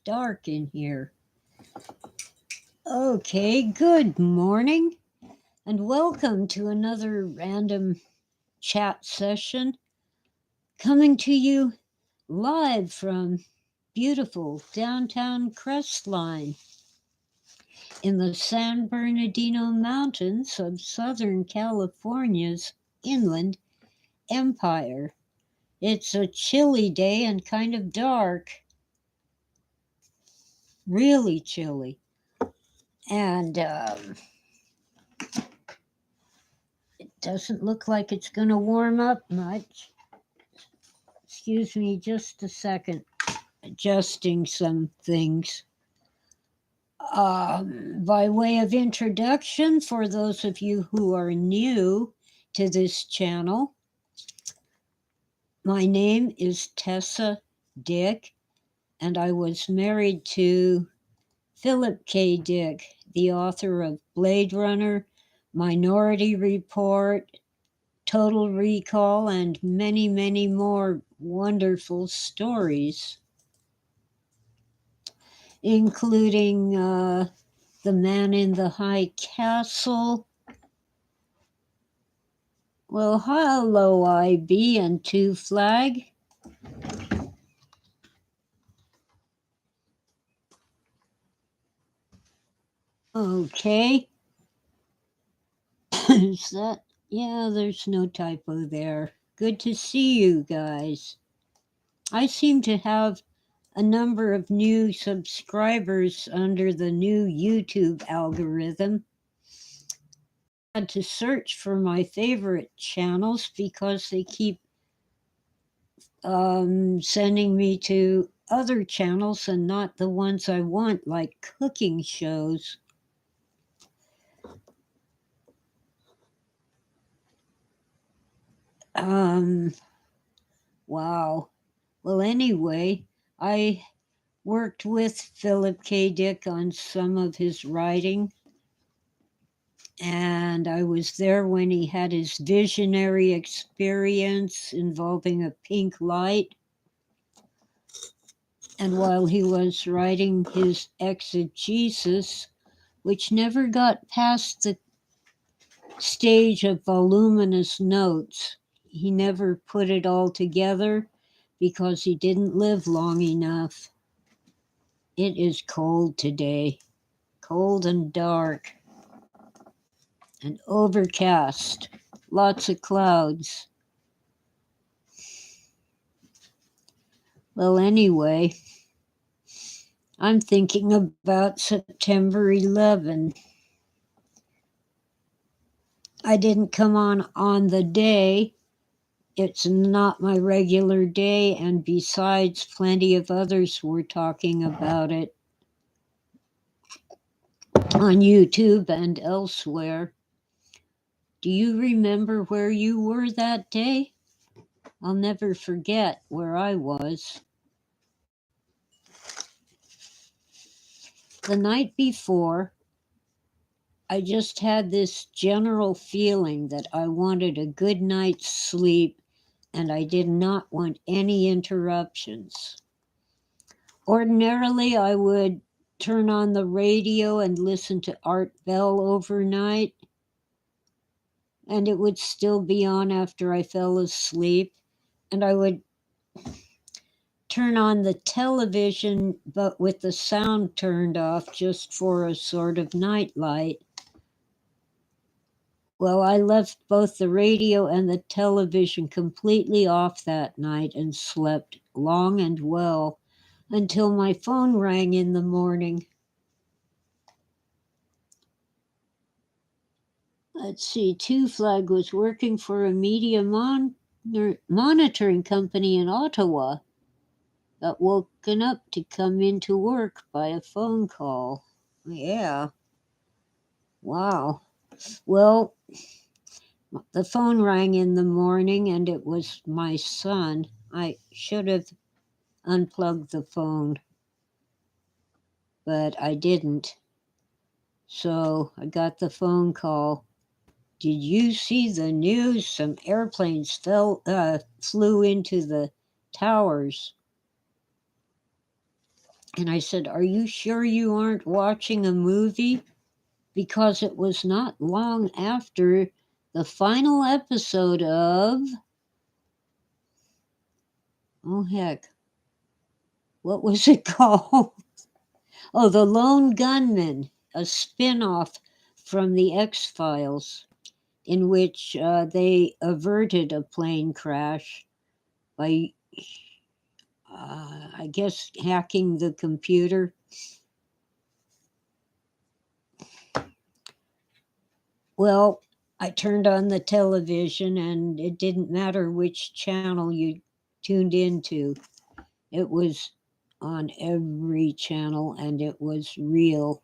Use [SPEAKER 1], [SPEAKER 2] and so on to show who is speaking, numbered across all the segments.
[SPEAKER 1] dark in here. Okay, good morning and welcome to another random chat session coming to you live from beautiful downtown Crestline in the San Bernardino Mountains of Southern California's Inland Empire. It's a chilly day and kind of dark, really chilly. And it doesn't look like it's going to warm up much. Excuse me just a second, adjusting some things. By way of introduction, for those of you who are new to this channel, my name is Tessa Dick, and I was married to Philip K. Dick, the author of Blade Runner, Minority Report, Total Recall, and many, many more wonderful stories, including The Man in the High Castle. Well, hello, IB and Two Flag. Okay. Is that? Yeah, there's no typo there. Good to see you guys. I seem to have a number of new subscribers under the new YouTube algorithm. I had to search for my favorite channels because they keep sending me to other channels and not the ones I want, like cooking shows. Wow. Well, anyway, I worked with Philip K. Dick on some of his writing, and I was there when he had his visionary experience involving a pink light. And while he was writing his exegesis, which never got past the stage of voluminous notes, he never put it all together because he didn't live long enough. It is cold today, cold and dark and overcast, lots of clouds. Well, anyway, I'm thinking about September 11. I didn't come on the day. It's not my regular day, and besides, plenty of others were talking about it on YouTube and elsewhere. Do you remember where you were that day? I'll never forget where I was. The night before, I just had this general feeling that I wanted a good night's sleep and I did not want any interruptions. Ordinarily, I would turn on the radio and listen to Art Bell overnight, and it would still be on after I fell asleep, and I would turn on the television but with the sound turned off just for a sort of nightlight. Well, I left both the radio and the television completely off that night and slept long and well until my phone rang in the morning. Let's see, Two Flag was working for a media monitoring company in Ottawa. Got woken up to come into work by a phone call. Yeah. Wow. Well, the phone rang in the morning and it was my son. I should have unplugged the phone, but I didn't. So I got the phone call. Did you see the news? Some airplanes flew into the towers. And I said, "Are you sure you aren't watching a movie?" Because it was not long after the final episode of, oh heck, what was it called? Oh, The Lone Gunman, a spin off from The X-Files, in which they averted a plane crash by, I guess, hacking the computer. Well, I turned on the television and it didn't matter which channel you tuned into. It was on every channel and it was real.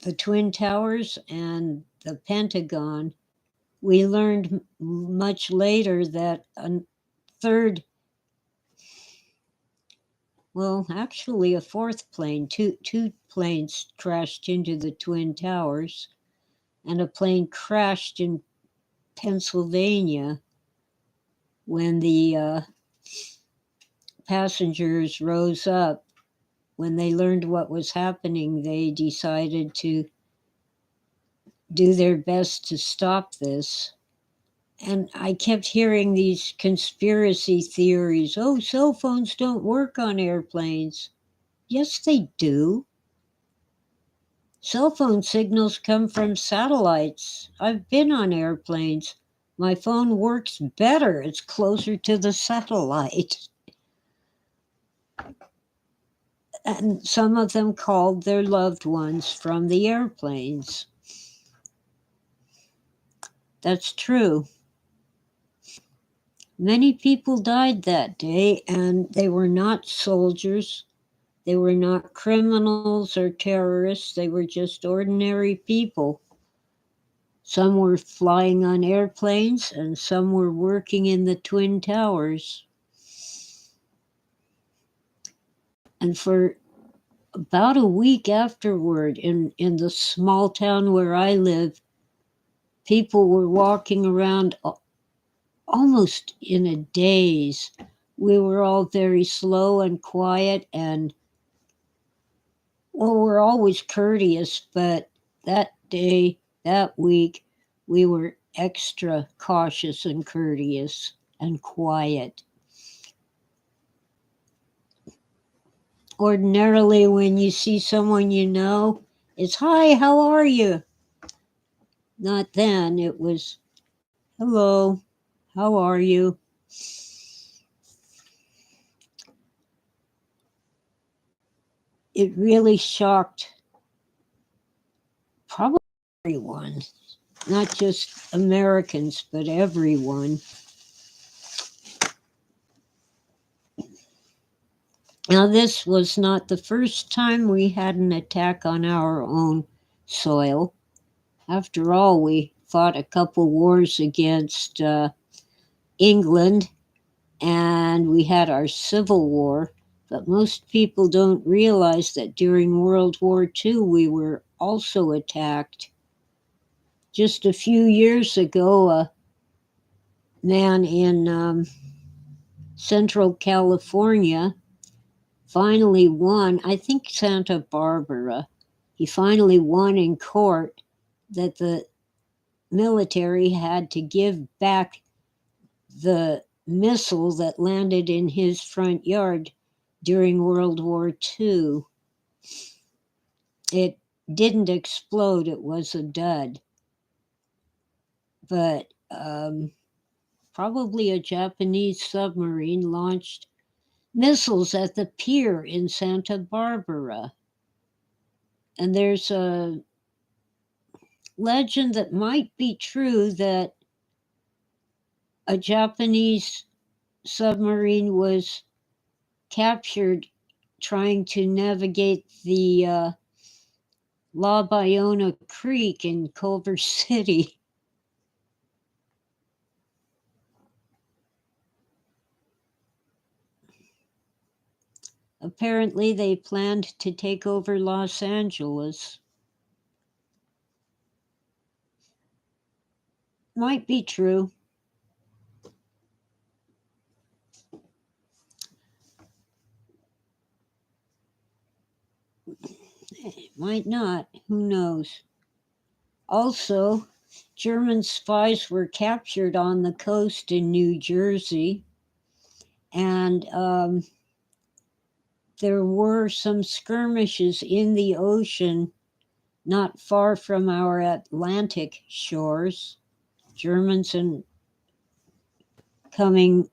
[SPEAKER 1] The Twin Towers and the Pentagon, we learned much later that a third, well, actually a fourth plane, two planes crashed into the Twin Towers, and a plane crashed in Pennsylvania when the passengers rose up. When they learned what was happening, they decided to do their best to stop this. And I kept hearing these conspiracy theories. Oh, cell phones don't work on airplanes. Yes, they do. Cell phone signals come from satellites. I've been on airplanes. My phone works better. It's closer to the satellite. And some of them called their loved ones from the airplanes. That's true. Many people died that day, and they were not soldiers. They were not criminals or terrorists. They were just ordinary people. Some were flying on airplanes, and some were working in the Twin Towers. And for about a week afterward, in the small town where I live, people were walking around almost in a daze. We were all very slow and quiet, and well, we're always courteous, but that day, that week, we were extra cautious and courteous and quiet. Ordinarily, when you see someone you know, it's "Hi, how are you?" Not then, it was "Hello, how are you?" It really shocked probably everyone, not just Americans, but everyone. Now, this was not the first time we had an attack on our own soil. After all, we fought a couple wars against England, and we had our Civil War. But most people don't realize that during World War II, we were also attacked. Just a few years ago, a man in Central California finally won, I think Santa Barbara, he finally won in court that the military had to give back the missile that landed in his front yard during World War II. It didn't explode, it was a dud. But probably a Japanese submarine launched missiles at the pier in Santa Barbara. And there's a legend that might be true that a Japanese submarine was captured trying to navigate the La Bayona Creek in Culver City. Apparently, they planned to take over Los Angeles. Might be true. Might not. Who knows? Also, German spies were captured on the coast in New Jersey, and there were some skirmishes in the ocean not far from our Atlantic shores. Germans and coming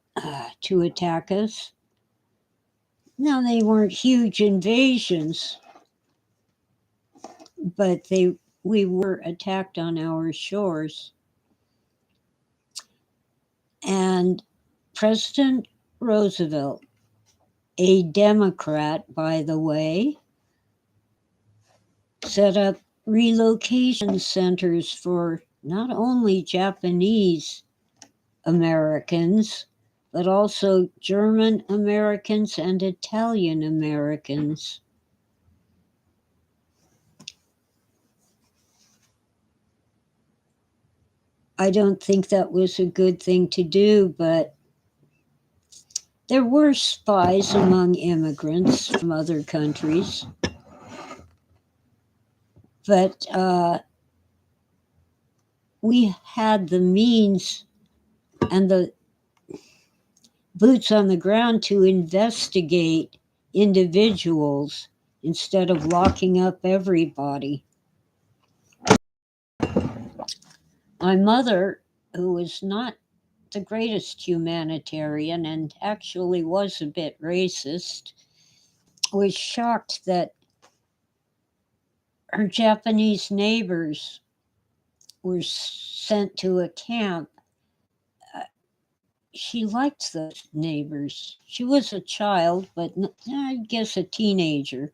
[SPEAKER 1] to attack us. Now, they weren't huge invasions, but we were attacked on our shores. And President Roosevelt, a Democrat, by the way, set up relocation centers for not only Japanese Americans, but also German Americans and Italian Americans. I don't think that was a good thing to do, but there were spies among immigrants from other countries. But we had the means and the boots on the ground to investigate individuals instead of locking up everybody. My mother, who was not the greatest humanitarian and actually was a bit racist, was shocked that her Japanese neighbors were sent to a camp. She liked those neighbors. She was a child, but I guess a teenager.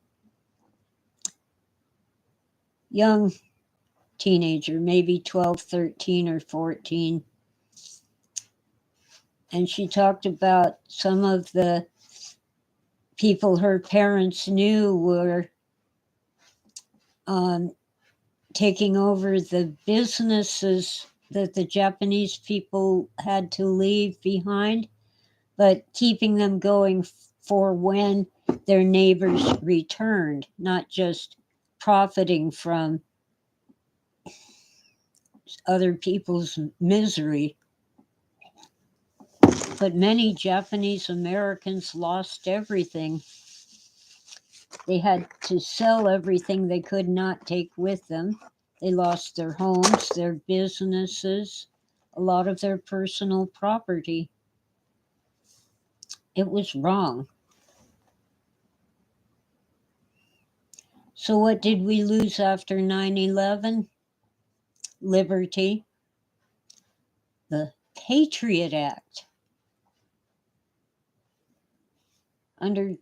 [SPEAKER 1] Young teenager, maybe 12, 13, or 14. And she talked about some of the people her parents knew were taking over the businesses that the Japanese people had to leave behind, but keeping them going for when their neighbors returned, not just profiting from other people's misery. But many Japanese Americans lost everything. They had to sell everything they could not take with them. They lost their homes, their businesses, a lot of their personal property. It was wrong. So, what did we lose after 9/11? Liberty. The Patriot Act. Under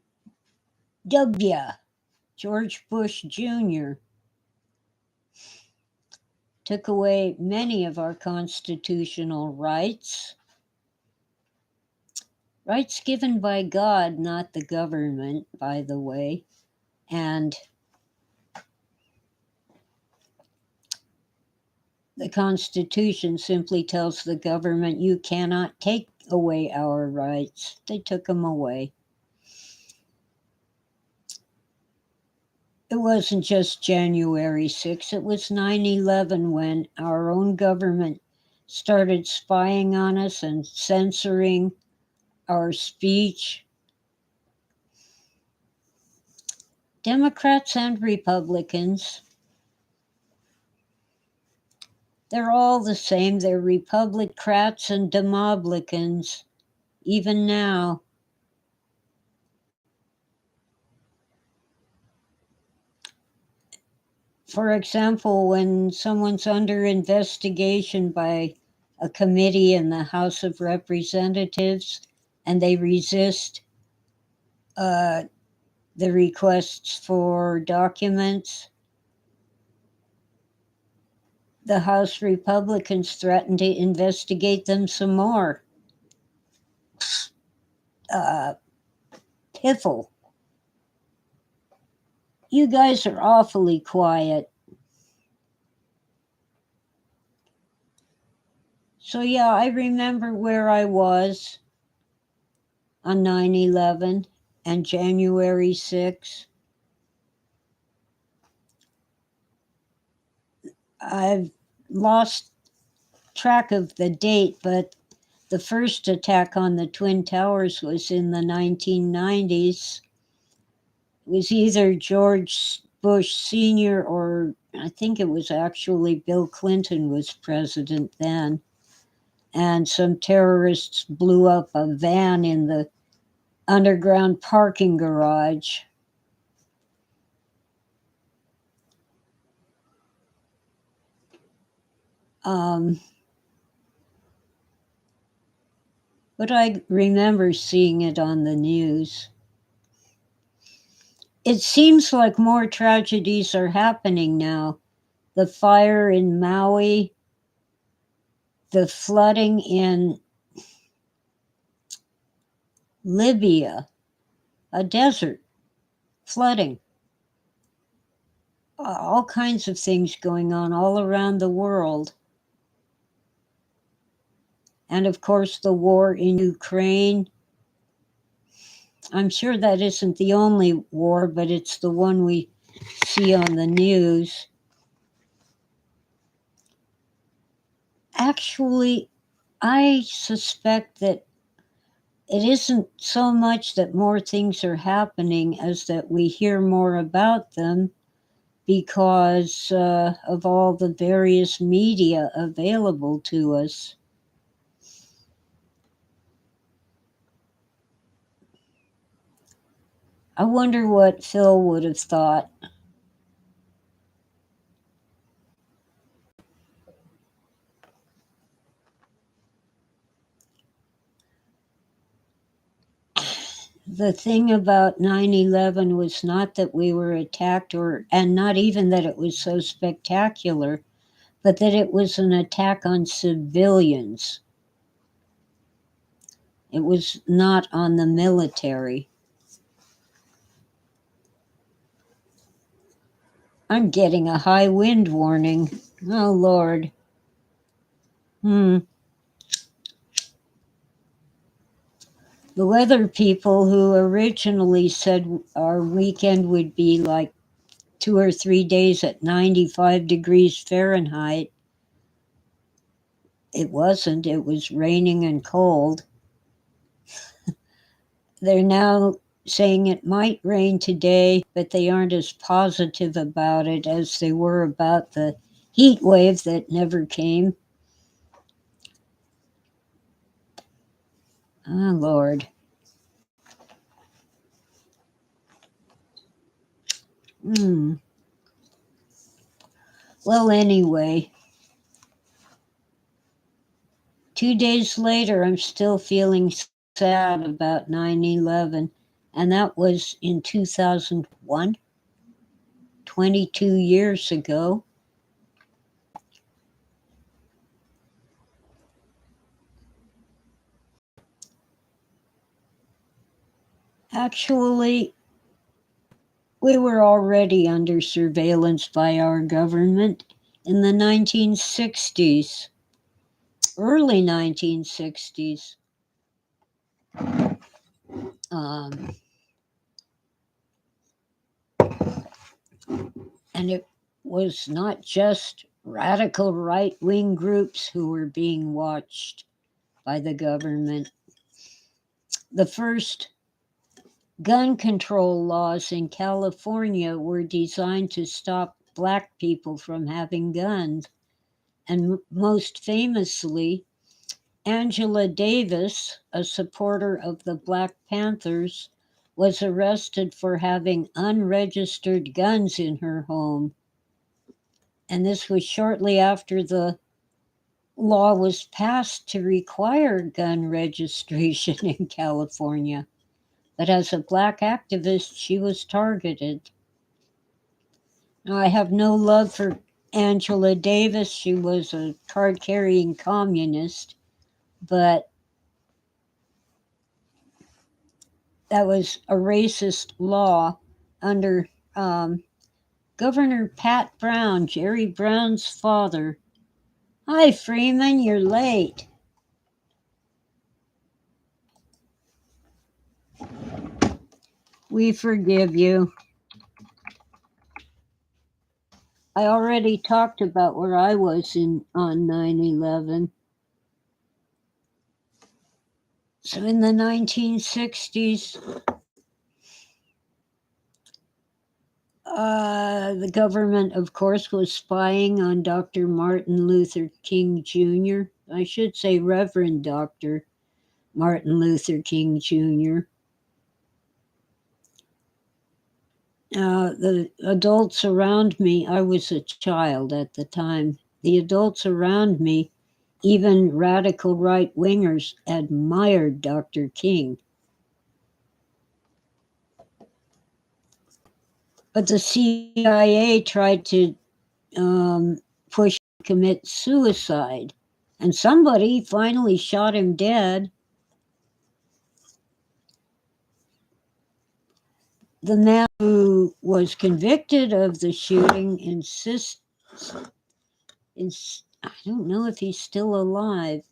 [SPEAKER 1] George Bush Jr. took away many of our constitutional rights. Rights given by God, not the government, by the way. And the Constitution simply tells the government, you cannot take away our rights. They took them away. It wasn't just January 6th, it was 9/11 when our own government started spying on us and censoring our speech. Democrats and Republicans, they're all the same. They're Republicrats and Demoblicans, even now. For example, when someone's under investigation by a committee in the House of Representatives and they resist the requests for documents, the House Republicans threaten to investigate them some more. Piffle. You guys are awfully quiet. So, yeah, I remember where I was on 9/11 and January 6th. I've lost track of the date, but the first attack on the Twin Towers was in the 1990s. It was either George Bush Sr. or I think it was actually Bill Clinton was president then. And some terrorists blew up a van in the underground parking garage. But I remember seeing it on the news. It seems like more tragedies are happening now. The fire in Maui, the flooding in Libya, a desert flooding. All kinds of things going on all around the world. And of course, the war in Ukraine. I'm sure that isn't the only war, but it's the one we see on the news. Actually, I suspect that it isn't so much that more things are happening as that we hear more about them because of all the various media available to us. I wonder what Phil would have thought. The thing about 9/11 was not that we were attacked and not even that it was so spectacular, but that it was an attack on civilians. It was not on the military. I'm getting a high wind warning. Oh, Lord. The weather people who originally said our weekend would be like 2 or 3 days at 95 degrees Fahrenheit. It wasn't. It was raining and cold. They're now saying it might rain today, but they aren't as positive about it as they were about the heat wave that never came. Oh, Lord. Well, anyway, 2 days later, I'm still feeling sad about 9/11, and that was in 2001, 22 years ago. Actually, we were already under surveillance by our government in the 1960s, early 1960s. And it was not just radical right-wing groups who were being watched by the government. The first gun control laws in California were designed to stop Black people from having guns. And most famously, Angela Davis, a supporter of the Black Panthers, was arrested for having unregistered guns in her home. And this was shortly after the law was passed to require gun registration in California. But as a Black activist, she was targeted. Now, I have no love for Angela Davis. She was a card carrying communist, but that was a racist law under Governor Pat Brown, Jerry Brown's father. Hi, Freeman, you're late. We forgive you. I already talked about where I was on 9/11. So in the 1960s, the government, of course, was spying on Dr. Martin Luther King Jr. I should say Reverend Dr. Martin Luther King Jr. The adults around me, I was a child at the time, the adults around me, even radical right wingers, admired Dr. King. But the CIA tried to push him to commit suicide, and somebody finally shot him dead. The man who was convicted of the shooting I don't know if he's still alive.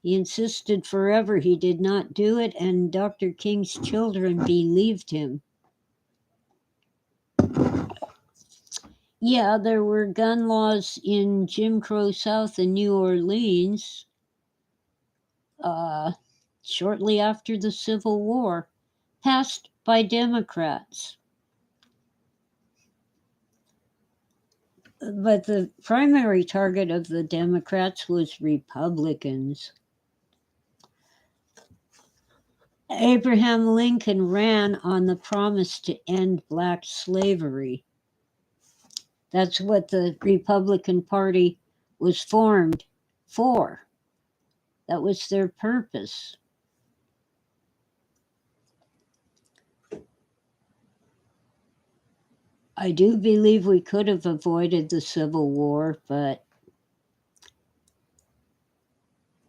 [SPEAKER 1] He insisted forever he did not do it, and Dr. King's children believed him. Yeah, there were gun laws in Jim Crow South in New Orleans shortly after the Civil War, passed by Democrats. But the primary target of the Democrats was Republicans. Abraham Lincoln ran on the promise to end black slavery. That's what the Republican Party was formed for. That was their purpose. I do believe we could have avoided the Civil War, but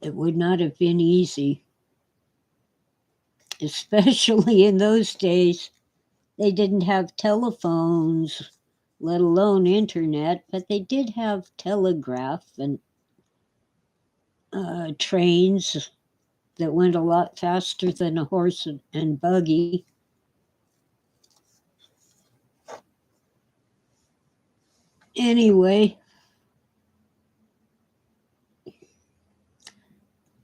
[SPEAKER 1] it would not have been easy. Especially in those days, they didn't have telephones, let alone internet, but they did have telegraph and trains that went a lot faster than a horse and buggy. Anyway,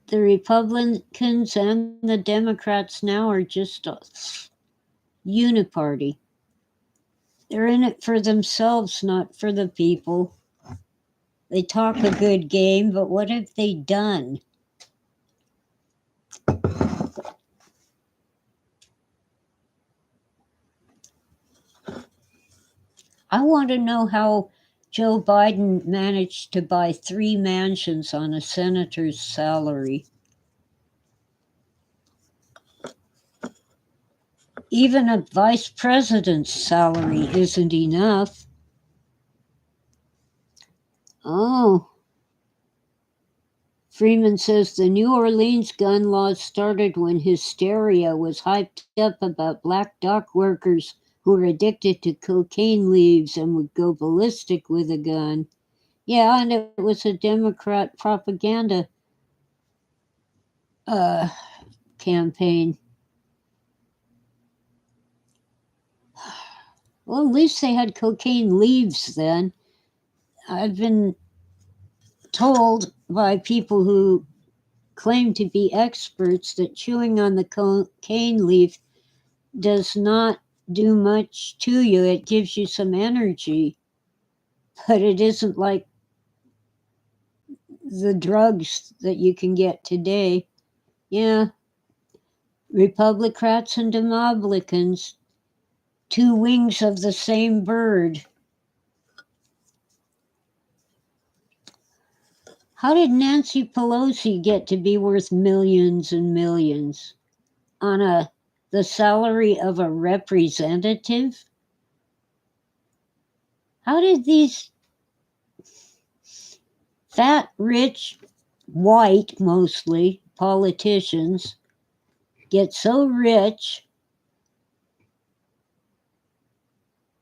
[SPEAKER 1] the Republicans and the Democrats now are just a uniparty. They're in it for themselves, not for the people. They talk a good game, but what have they done? I want to know how Joe Biden managed to buy 3 mansions on a senator's salary. Even a vice president's salary isn't enough. Oh. Freeman says the New Orleans gun laws started when hysteria was hyped up about black dock workers who were addicted to cocaine leaves and would go ballistic with a gun. Yeah, and it was a Democrat propaganda campaign. Well, at least they had cocaine leaves then. I've been told by people who claim to be experts that chewing on the cocaine leaf does not do much to you. It gives you some energy, but it isn't like the drugs that you can get today. Yeah, Republicans and Demoblicans, 2 wings of the same bird. How did Nancy Pelosi get to be worth millions and millions on the salary of a representative? How did these fat, rich, white, mostly, politicians get so rich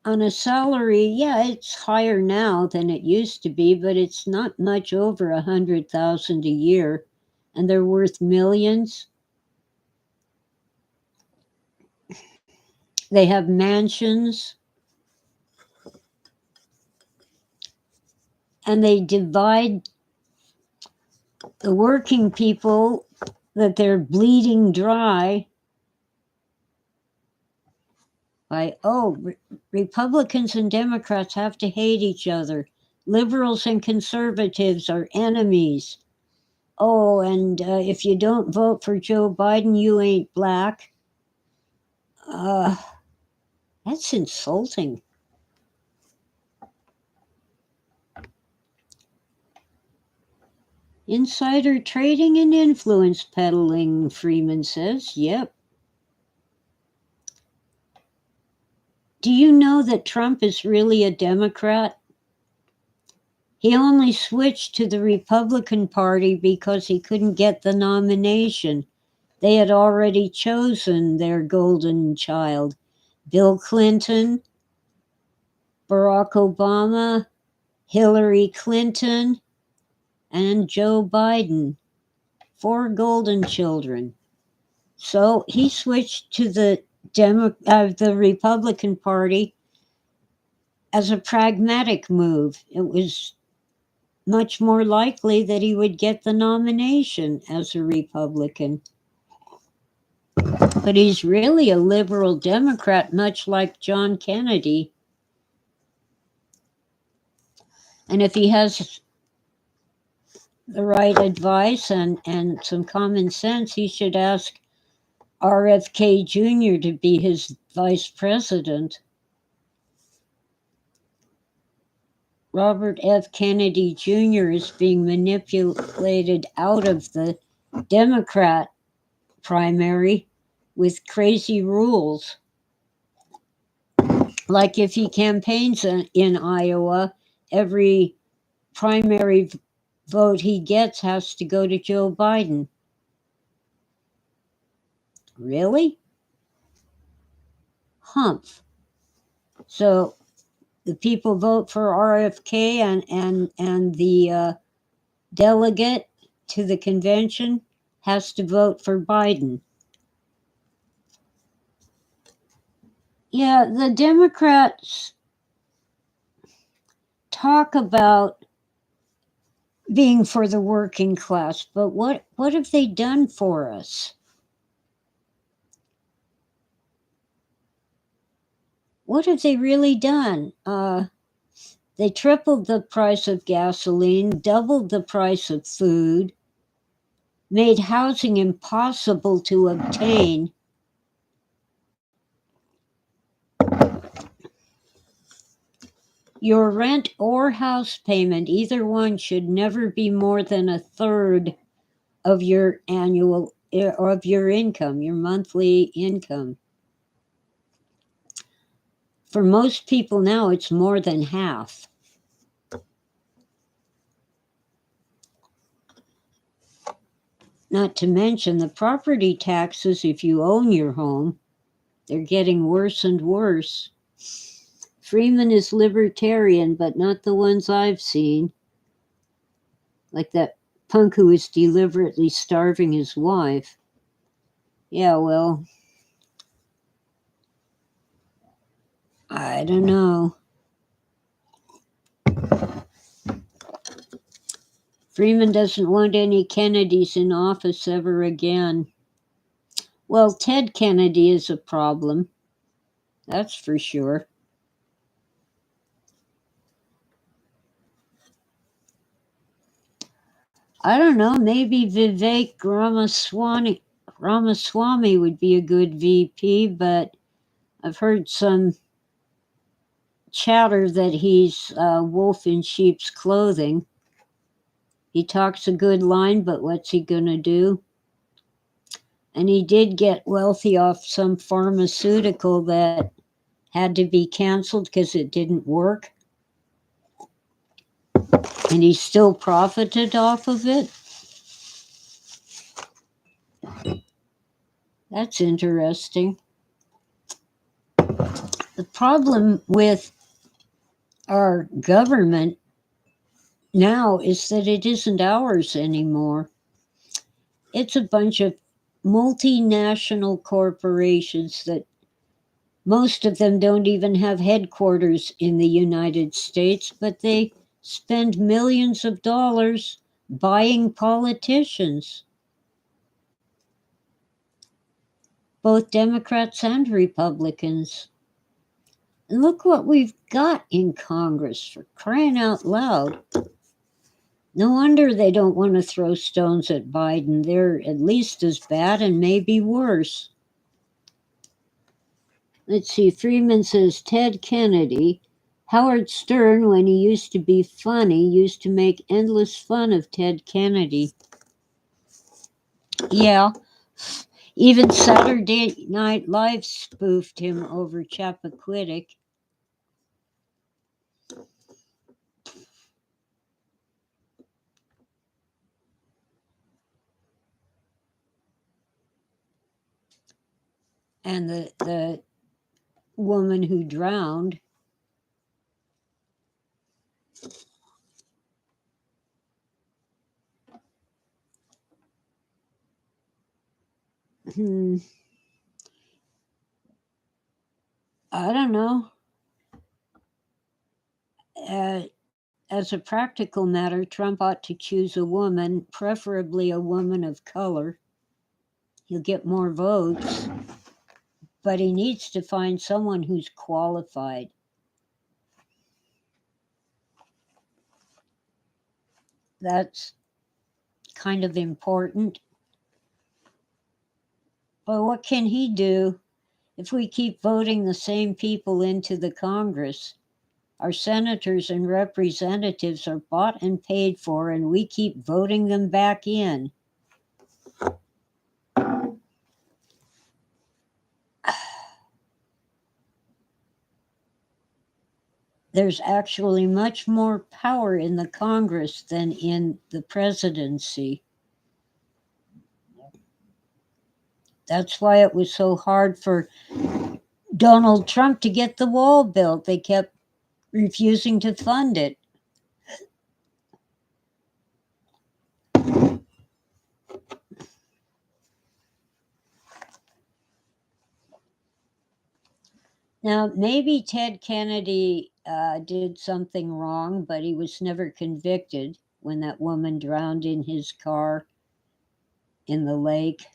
[SPEAKER 1] on a salary? Yeah, it's higher now than it used to be, but it's not much over 100,000 a year, and they're worth millions. They have mansions. and they divide the working people that they're bleeding dry by, Republicans and Democrats have to hate each other. Liberals and conservatives are enemies. Oh, and if you don't vote for Joe Biden, you ain't black. That's insulting. Insider trading and influence peddling, Freeman says. Yep. Do you know that Trump is really a Democrat? He only switched to the Republican Party because he couldn't get the nomination. They had already chosen their golden child. Bill Clinton, Barack Obama, Hillary Clinton, and Joe Biden. 4 golden children. So he switched to the Republican Party as a pragmatic move. It was much more likely that he would get the nomination as a Republican. But he's really a liberal Democrat, much like John Kennedy. And if he has the right advice and some common sense, he should ask RFK Jr. to be his vice president. Robert F. Kennedy Jr. is being manipulated out of the Democrat primary with crazy rules. Like if he campaigns in Iowa, every primary vote he gets has to go to Joe Biden. Really? Humph. So the people vote for RFK and the delegate to the convention has to vote for Biden. Yeah, the Democrats talk about being for the working class, but what have they done for us? What have they really done? They tripled the price of gasoline, doubled the price of food, made housing impossible to obtain. Your rent or house payment, either one, should never be more than 1/3 of your annual or of your income, your monthly income. For most people now, it's more than half. Not to mention the property taxes if you own your home. They're getting worse and worse. Freeman is libertarian, but not the ones I've seen. Like that punk who is deliberately starving his wife. Yeah, well, I don't know. Freeman doesn't want any Kennedys in office ever again. Well, Ted Kennedy is a problem. That's for sure. I don't know, maybe Vivek Ramaswamy would be a good VP, but I've heard some chatter that he's a wolf in sheep's clothing. He talks a good line, but what's he gonna do? And he did get wealthy off some pharmaceutical that had to be canceled because it didn't work. And he still profited off of it. That's interesting. The problem with our government now is that it isn't ours anymore. It's a bunch of multinational corporations that most of them don't even have headquarters in the United States, but they spend millions of dollars buying politicians, both Democrats and Republicans. And look what we've got in Congress, for crying out loud. No wonder they don't want to throw stones at Biden. They're at least as bad and maybe worse. Let's see, Freeman says Ted Kennedy. Howard Stern, when he used to be funny, used to make endless fun of Ted Kennedy. Yeah, even Saturday Night Live spoofed him over Chappaquiddick. And the woman who drowned. I don't know. As a practical matter, Trump ought to choose a woman, preferably a woman of color. He'll get more votes, but he needs to find someone who's qualified. That's kind of important. But what can he do if we keep voting the same people into the Congress? Our senators and representatives are bought and paid for, and we keep voting them back in. There's actually much more power in the Congress than in the presidency. That's why it was so hard for Donald Trump to get the wall built. They kept refusing to fund it. Now, maybe Ted Kennedy did something wrong, but he was never convicted when that woman drowned in his car in the lake.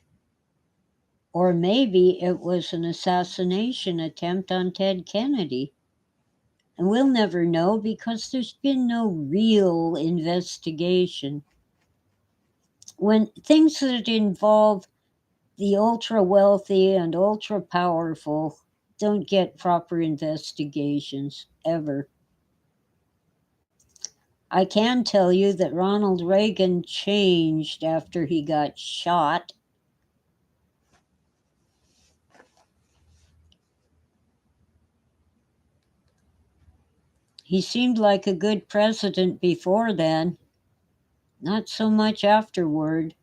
[SPEAKER 1] Or maybe it was an assassination attempt on Ted Kennedy. And we'll never know because there's been no real investigation. When things that involve the ultra wealthy and ultra powerful don't get proper investigations ever. I can tell you that Ronald Reagan changed after he got shot. He seemed like a good president before then, not so much afterward.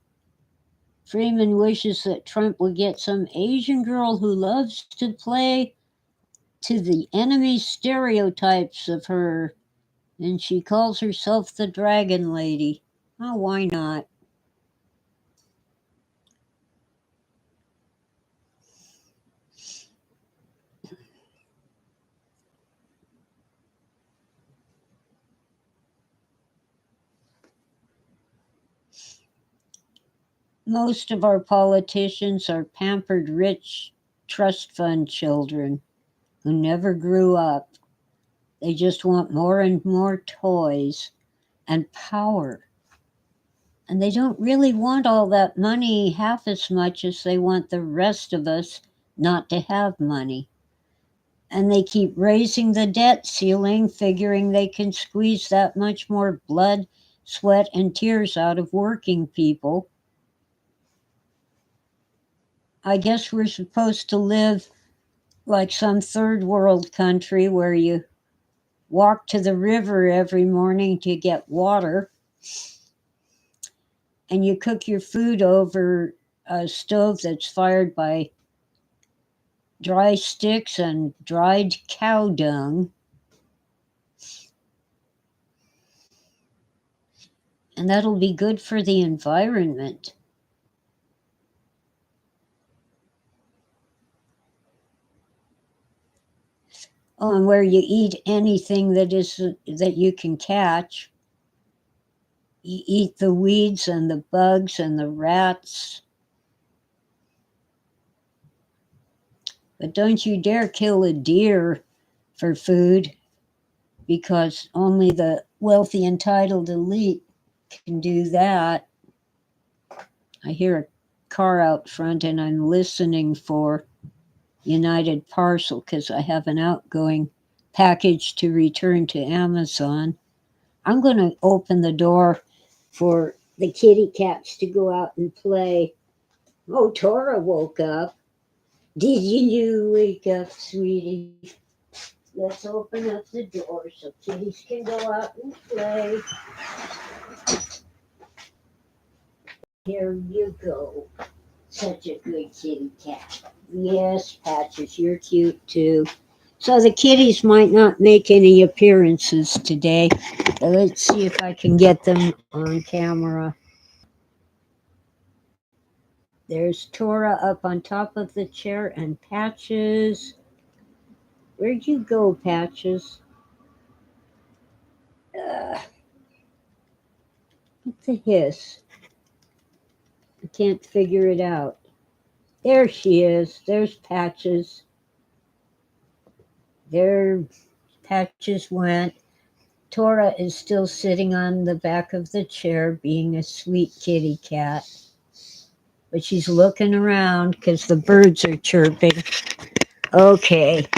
[SPEAKER 1] Freeman wishes that Trump would get some Asian girl who loves to play to the enemy stereotypes of her, and she calls herself the Dragon Lady. Oh, why not? Most of our politicians are pampered rich trust fund children who never grew up. They just want more and more toys and power. And they don't really want all that money half as much as they want the rest of us not to have money. And they keep raising the debt ceiling, figuring they can squeeze that much more blood, sweat, and tears out of working people. I guess we're supposed to live like some third world country where you walk to the river every morning to get water and you cook your food over a stove that's fired by dry sticks and dried cow dung. And that'll be good for the environment. on where you eat anything that you can catch. You eat the weeds and the bugs and the rats. But don't you dare kill a deer for food, because only the wealthy, entitled elite can do that. I hear a car out front and I'm listening for United Parcel because I have an outgoing package to return to Amazon. I'm going to open the door for the kitty cats to go out and play. Oh, Tora woke up. Did you wake up, sweetie? Let's open up the door so kitties can go out and play. Here you go. Such a good kitty cat. Yes, Patches, you're cute too. So the kitties might not make any appearances today. But let's see if I can get them on camera. There's Tora up on top of the chair and Patches. Where'd you go, Patches? What's the hiss? I can't figure it out. There she is. There's Patches. There Patches went. Tora is still sitting on the back of the chair being a sweet kitty cat. But she's looking around because the birds are chirping. Okay.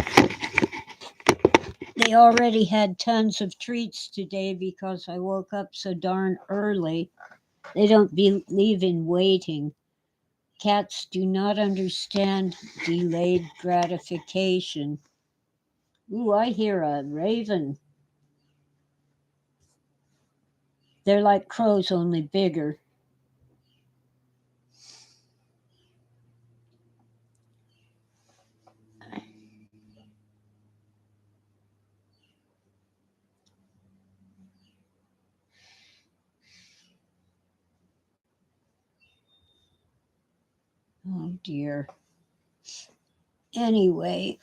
[SPEAKER 1] They already had tons of treats today because I woke up so darn early. They don't believe in waiting. Cats do not understand delayed gratification. Ooh, I hear a raven. They're like crows, only bigger. Oh dear. Anyway,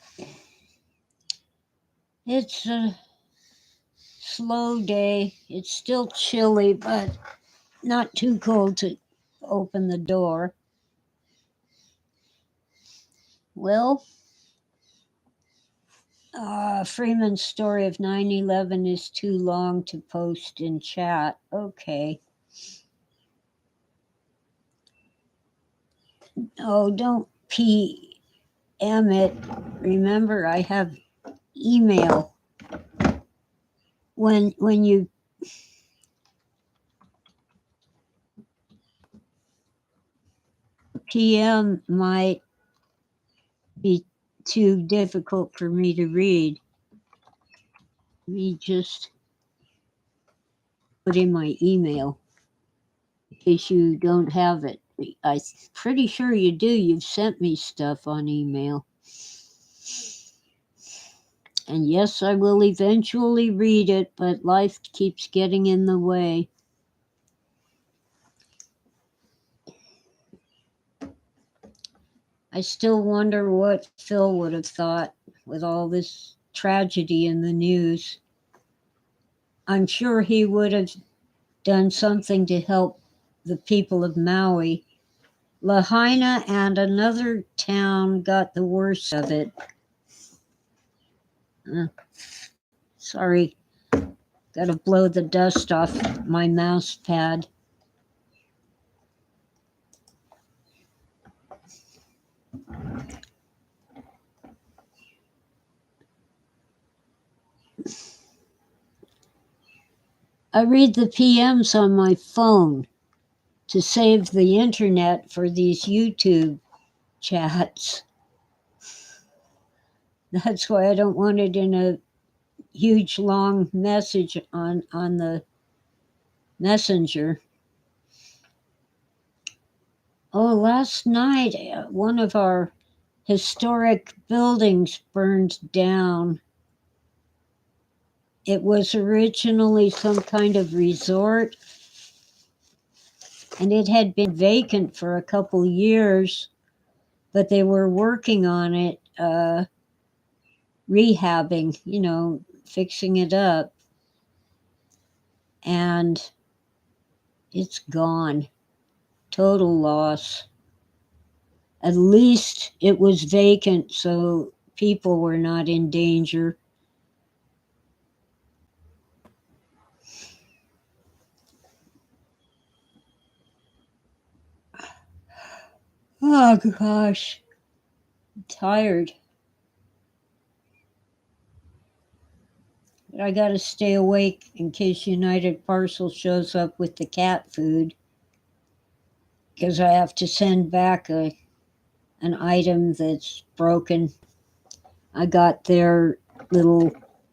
[SPEAKER 1] it's a slow day. It's still chilly, but not too cold to open the door. Well, Freeman's story of 9/11 is too long to post in chat. Okay. Oh, don't PM it. Remember, I have email. When you PM might be too difficult for me to read. Let me just put in my email in case you don't have it. I'm pretty sure you do. You've sent me stuff on email. And yes, I will eventually read it, but life keeps getting in the way. I still wonder what Phil would have thought with all this tragedy in the news. I'm sure he would have done something to help the people of Maui. Lahaina and another town got the worst of it. Sorry, gotta blow the dust off my mouse pad. I read the PMs on my phone to save the internet for these YouTube chats. That's why I don't want it in a huge long message on the messenger. Oh, last night one of our historic buildings burned down. It was originally some kind of resort, and it had been vacant for a couple years, but they were working on it. rehabbing, fixing it up, and it's gone. Total loss. At least it was vacant, so people were not in danger. Oh gosh, I'm tired. I gotta stay awake in case United Parcel shows up with the cat food, because I have to send back an item that's broken. I got their little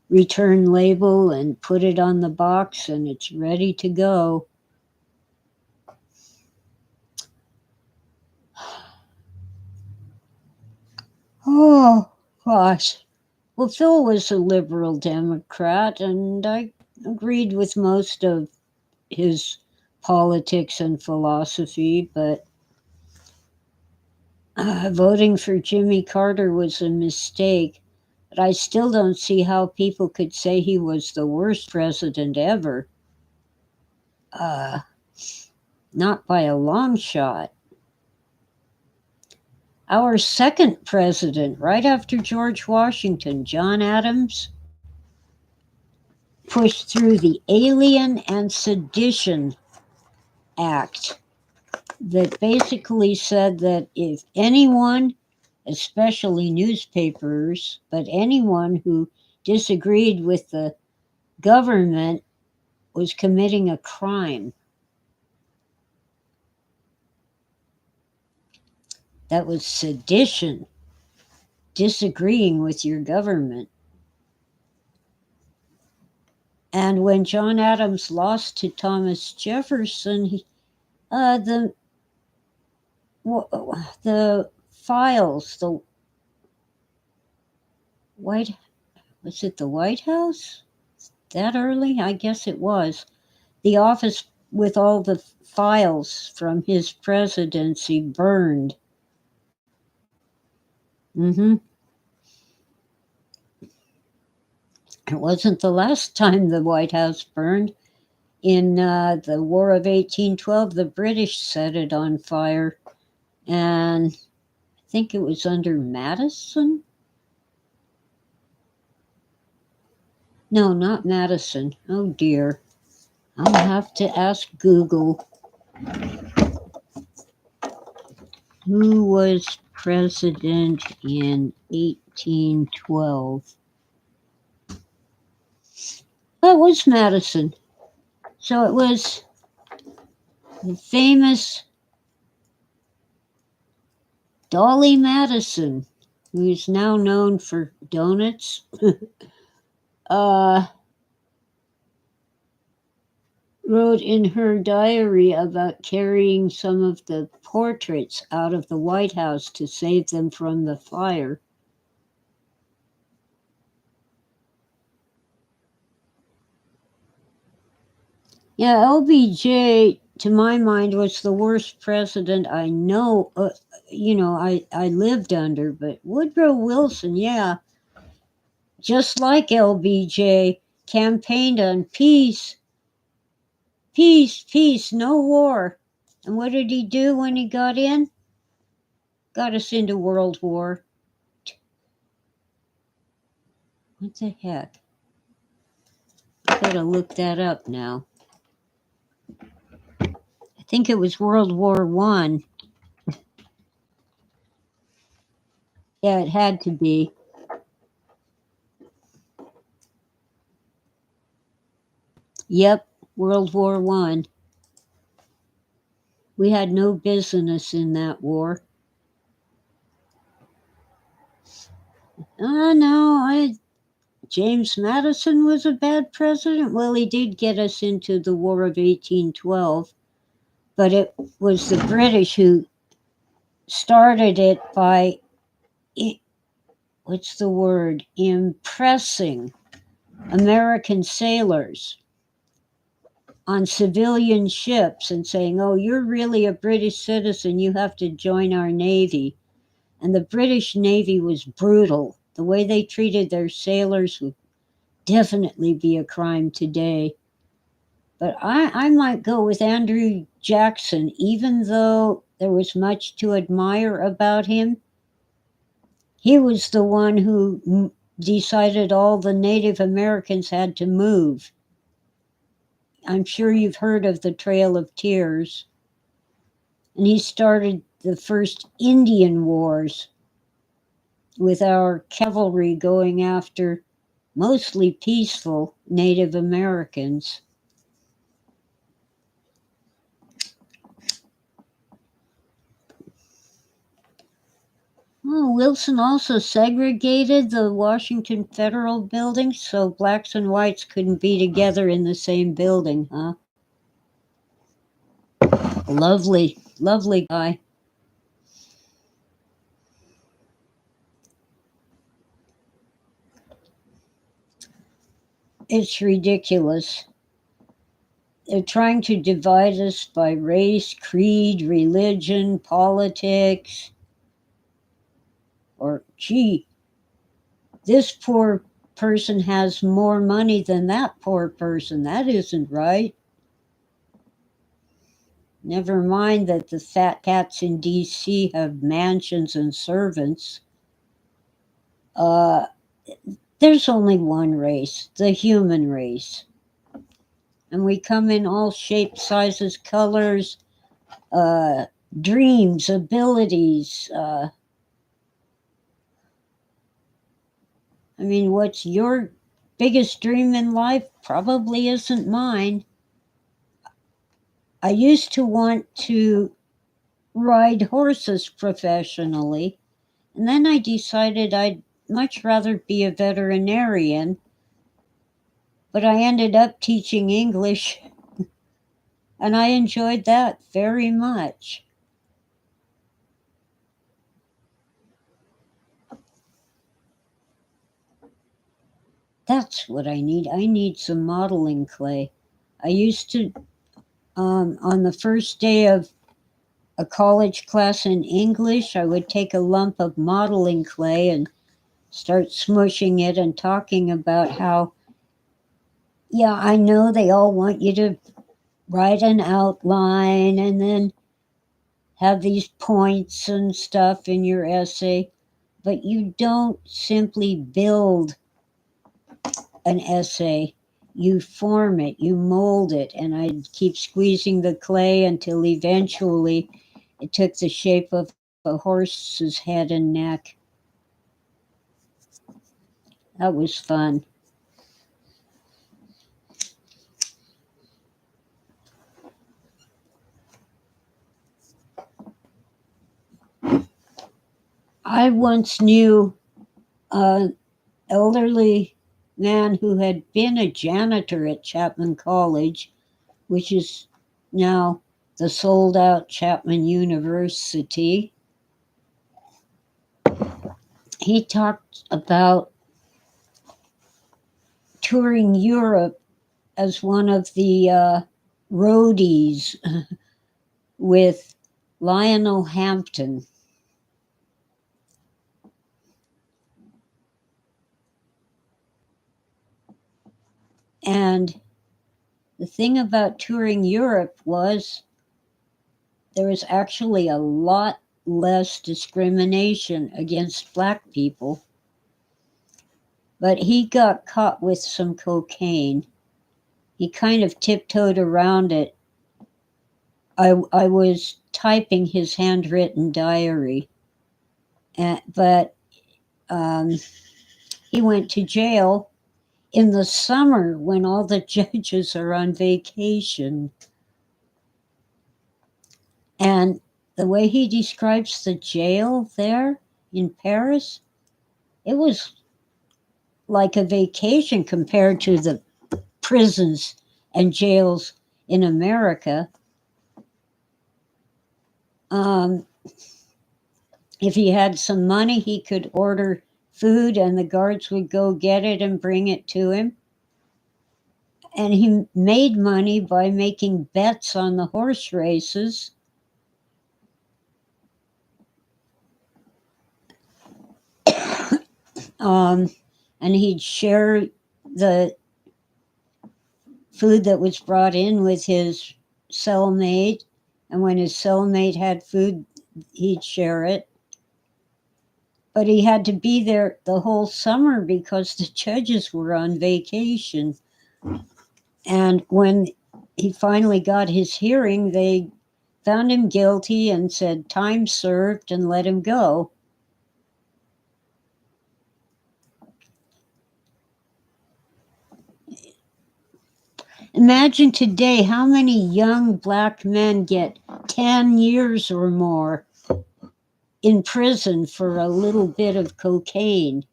[SPEAKER 1] return label and put it on the box, and it's ready to go. Oh gosh. Well, Phil was a liberal Democrat, and I agreed with most of his politics and philosophy, but voting for Jimmy Carter was a mistake. But I still don't see how people could say he was the worst president ever. Uh, Not by a long shot. Our second president, right after George Washington, John Adams, pushed through the Alien and Sedition Act that basically said that if anyone, especially newspapers, but anyone who disagreed with the government was committing a crime. That was sedition, disagreeing with your government. And when John Adams lost to Thomas Jefferson, the files, the White, was it the White House? That early? I guess it was. The office with all the files from his presidency burned. It wasn't the last time the White House burned. In the War of 1812, the British set it on fire, and I think it was under Madison. No, not Madison. Oh dear. I'll have to ask Google. Who was president in 1812? That was Madison. So it was the famous Dolly Madison, who's now known for donuts. Wrote in her diary about carrying some of the portraits out of the White House to save them from the fire. Yeah, LBJ, to my mind, was the worst president I know. I lived under, but Woodrow Wilson, yeah, just like LBJ, campaigned on peace, peace, peace, no war. And what did he do when he got in? Got us into World War. What the heck? I gotta look that up now. I think it was World War I. Yeah, it had to be. Yep, World War I. We had no business in that war. No, James Madison was a bad president. Well, he did get us into the War of 1812, but it was the British who started it by, what's the word, impressing American sailors on civilian ships and saying, oh, you're really a British citizen, you have to join our Navy. And the British Navy was brutal. The way they treated their sailors would definitely be a crime today. But I might go with Andrew Jackson, even though there was much to admire about him. He was the one who decided all the Native Americans had to move. I'm sure you've heard of the Trail of Tears. And he started the first Indian Wars with our cavalry going after mostly peaceful Native Americans. Oh, Wilson also segregated the Washington Federal Building so blacks and whites couldn't be together in the same building, huh? Lovely, lovely guy. It's ridiculous. They're trying to divide us by race, creed, religion, politics. Or, gee, this poor person has more money than that poor person. That isn't right. Never mind that the fat cats in DC have mansions and servants. There's only one race, the human race. And we come in all shapes, sizes, colors, dreams, abilities. I mean, what's your biggest dream in life? Probably isn't mine. I used to want to ride horses professionally, and then I decided I'd much rather be a veterinarian, but I ended up teaching English, and I enjoyed that very much. That's what I need. I need some modeling clay. I used to, on the first day of a college class in English, I would take a lump of modeling clay and start smushing it and talking about how, yeah, I know they all want you to write an outline and then have these points and stuff in your essay, but you don't simply build an essay. You form it, you mold it, and I'd keep squeezing the clay until eventually it took the shape of a horse's head and neck. That was fun. I once knew an elderly man who had been a janitor at Chapman College, which is now the sold out Chapman University. He talked about touring Europe as one of the roadies with Lionel Hampton. And the thing about touring Europe was there was actually a lot less discrimination against black people. But he got caught with some cocaine. He kind of tiptoed around it. I was typing his handwritten diary, but he went to jail in the summer when all the judges are on vacation. And the way he describes the jail there in Paris, it was like a vacation compared to the prisons and jails in America. If he had some money, he could order food and the guards would go get it and bring it to him. And he made money by making bets on the horse races. and he'd share the food that was brought in with his cellmate. And when his cellmate had food, he'd share it. But he had to be there the whole summer because the judges were on vacation. And when he finally got his hearing, they found him guilty and said, "Time served," and let him go. Imagine today how many young black men get 10 years or more in prison for a little bit of cocaine.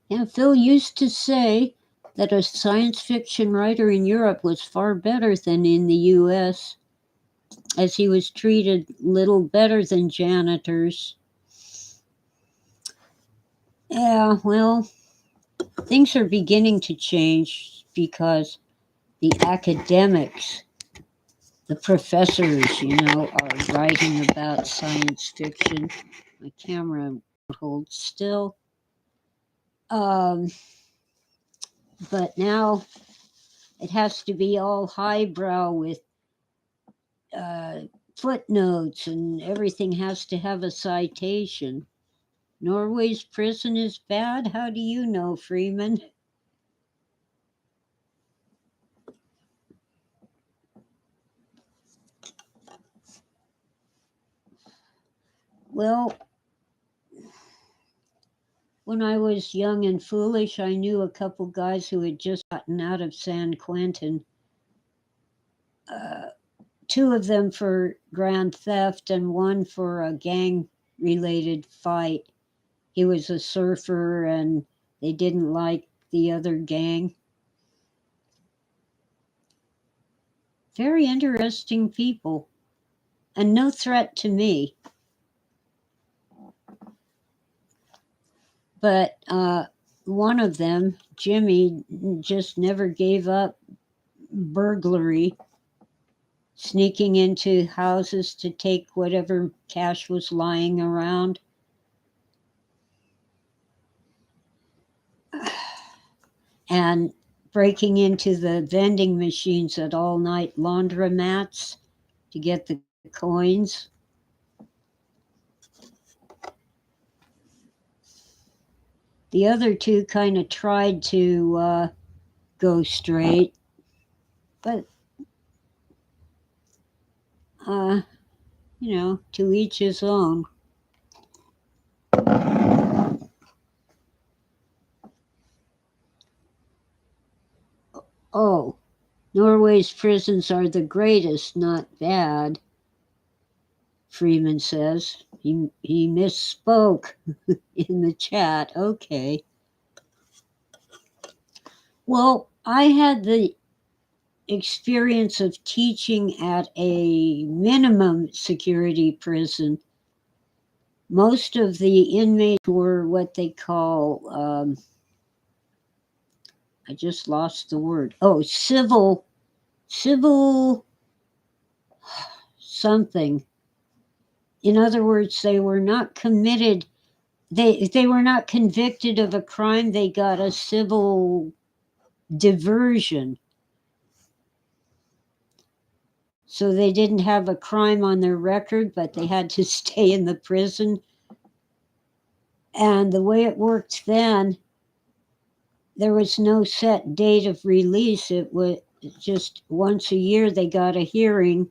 [SPEAKER 1] And Phil used to say that a science fiction writer in Europe was far better than in the US, as he was treated little better than janitors. Yeah, well, things are beginning to change because the academics, the professors, are writing about science fiction. My camera holds still. But now it has to be all highbrow with footnotes, and everything has to have a citation. Norway's prison is bad? How do you know, Freeman? Well, when I was young and foolish, I knew a couple guys who had just gotten out of San Quentin. Two of them for grand theft and one for a gang-related fight. He was a surfer and they didn't like the other gang. Very interesting people, and no threat to me. But one of them, Jimmy, just never gave up burglary, sneaking into houses to take whatever cash was lying around. And breaking into the vending machines at all night laundromats to get the coins. The other two kind of tried to go straight, but to each his own. Oh, Norway's prisons are the greatest, not bad, Freeman says. He misspoke in the chat. Okay. Well, I had the experience of teaching at a minimum security prison. Most of the inmates were what they call, I just lost the word. Oh, civil something. In other words, they were not committed, they were not convicted of a crime, they got a civil diversion. So they didn't have a crime on their record, but they had to stay in the prison. And the way it worked then, there was no set date of release. It was just once a year they got a hearing,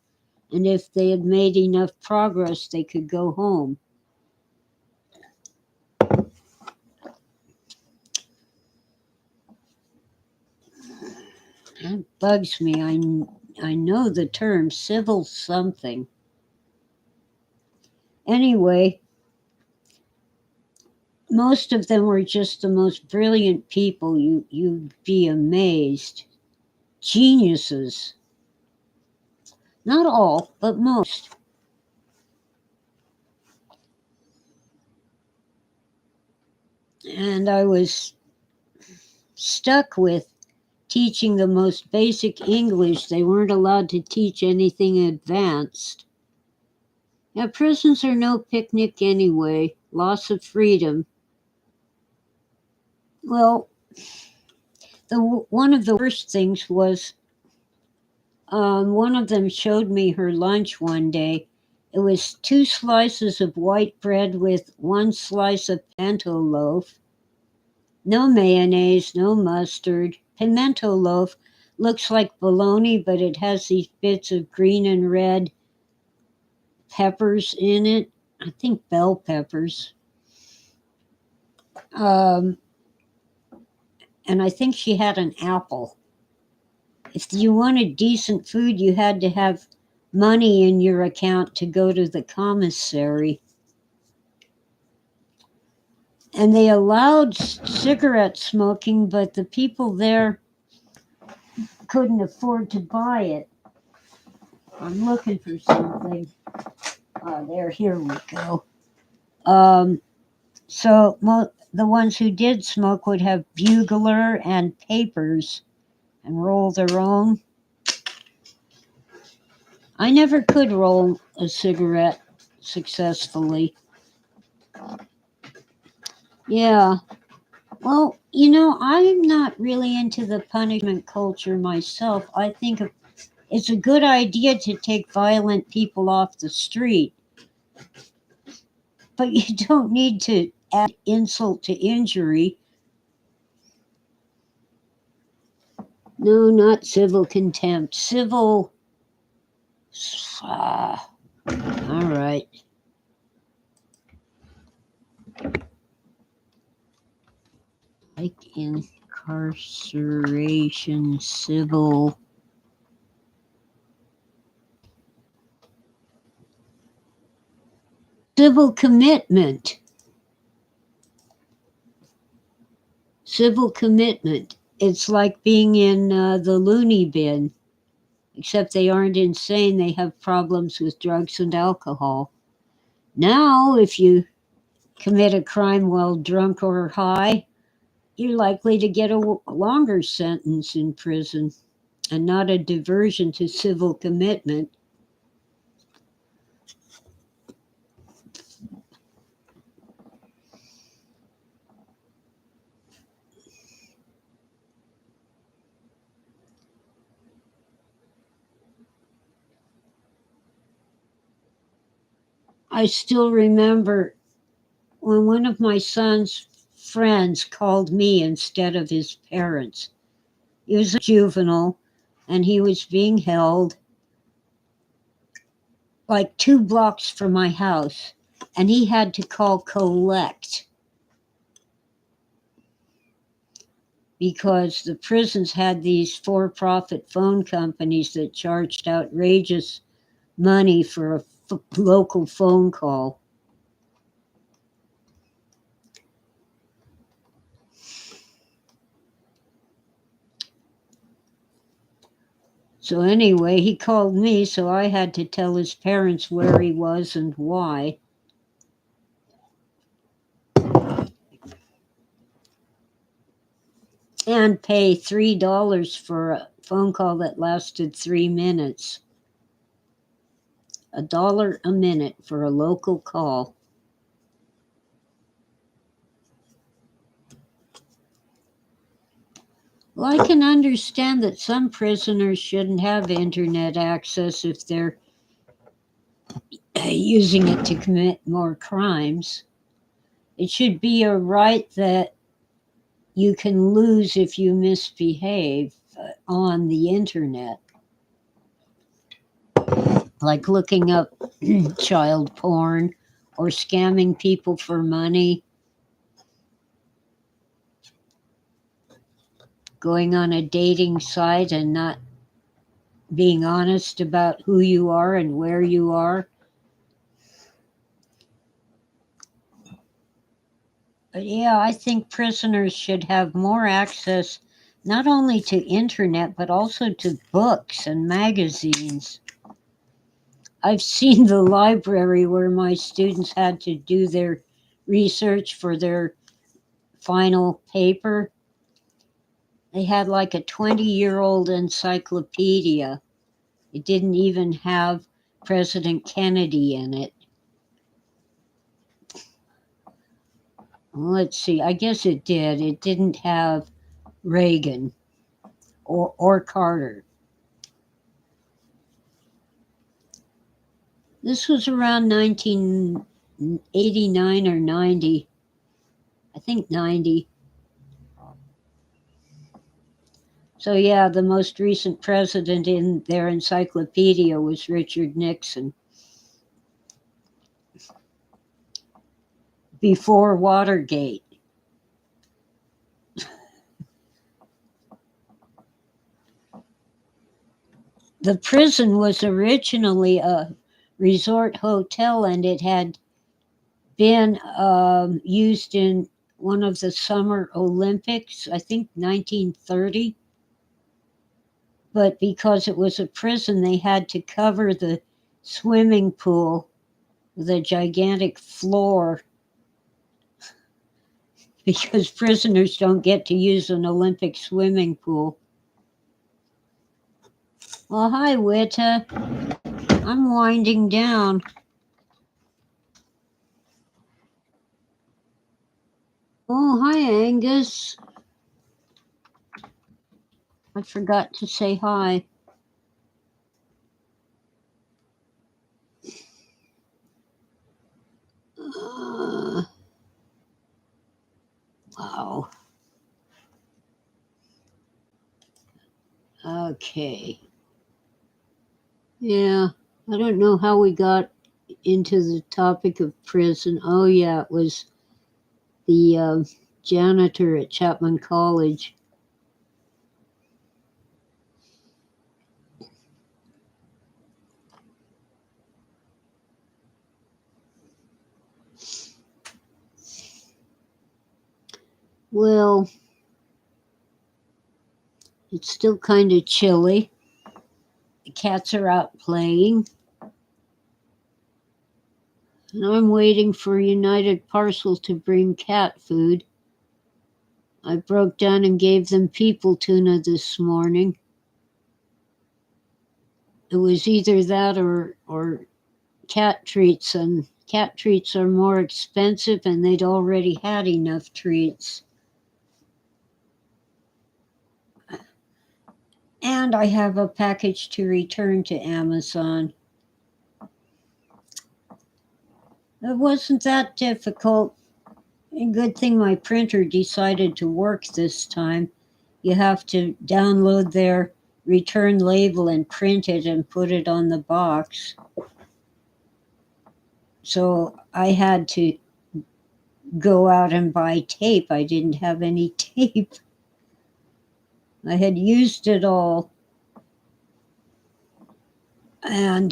[SPEAKER 1] and if they had made enough progress, they could go home. That bugs me. I know the term civil something. Anyway, most of them were just the most brilliant people. You'd be amazed. Geniuses. Not all, but most. And I was stuck with teaching the most basic English. They weren't allowed to teach anything advanced. Now, prisons are no picnic anyway. Loss of freedom. Well, one of the worst things was one of them showed me her lunch one day. It was 2 slices of white bread with 1 slice of pimento loaf. No mayonnaise, no mustard. Pimento loaf looks like bologna, but it has these bits of green and red peppers in it. I think bell peppers. And I think she had an apple. If you wanted decent food, you had to have money in your account to go to the commissary. And they allowed cigarette smoking, but the people there couldn't afford to buy it. I'm looking for something. Here we go. So the ones who did smoke would have bugler and papers and roll their own. I never could roll a cigarette successfully. Yeah. Well, I'm not really into the punishment culture myself. I think it's a good idea to take violent people off the street. But you don't need to add insult to injury. No, not civil contempt. Civil. All right. Like incarceration, civil. Civil commitment. Civil commitment. It's like being in the loony bin, except they aren't insane. They have problems with drugs and alcohol. Now, if you commit a crime while drunk or high, you're likely to get a longer sentence in prison and not a diversion to civil commitment. I still remember when one of my son's friends called me instead of his parents. He was a juvenile and he was being held like 2 blocks from my house, and he had to call collect because the prisons had these for-profit phone companies that charged outrageous money for a local phone call. So anyway, he called me, so I had to tell his parents where he was and why. And pay $3 for a phone call that lasted 3 minutes. $1 a minute for a local call. Well, I can understand that some prisoners shouldn't have internet access if they're using it to commit more crimes. It should be a right that you can lose if you misbehave on the internet. Like looking up child porn or scamming people for money. Going on a dating site and not being honest about who you are and where you are. But yeah, I think prisoners should have more access not only to internet, but also to books and magazines. I've seen the library where my students had to do their research for their final paper. They had like a 20-year-old encyclopedia. It didn't even have President Kennedy in it. Let's see, I guess it did. It didn't have Reagan or Carter. This was around 1989 or 90. I think 90. So yeah, the most recent president in their encyclopedia was Richard Nixon. Before Watergate. The prison was originally a resort hotel, and it had been used in one of the Summer Olympics, I think 1930. But because it was a prison, they had to cover the swimming pool with a gigantic floor because prisoners don't get to use an Olympic swimming pool. Well, hi, Witta. I'm winding down. Oh, hi, Angus. I forgot to say hi. Wow. Okay. Yeah, I don't know how we got into the topic of prison. Oh, yeah, it was the janitor at Chapman College. Well, it's still kind of chilly. The cats are out playing. And I'm waiting for United Parcel to bring cat food. I broke down and gave them people tuna this morning. It was either that or cat treats, and cat treats are more expensive, and they'd already had enough treats. And I have a package to return to Amazon. It wasn't that difficult. A good thing my printer decided to work this time. You have to download their return label and print it and put it on the box. So I had to go out and buy tape. I didn't have any tape. I had used it all. And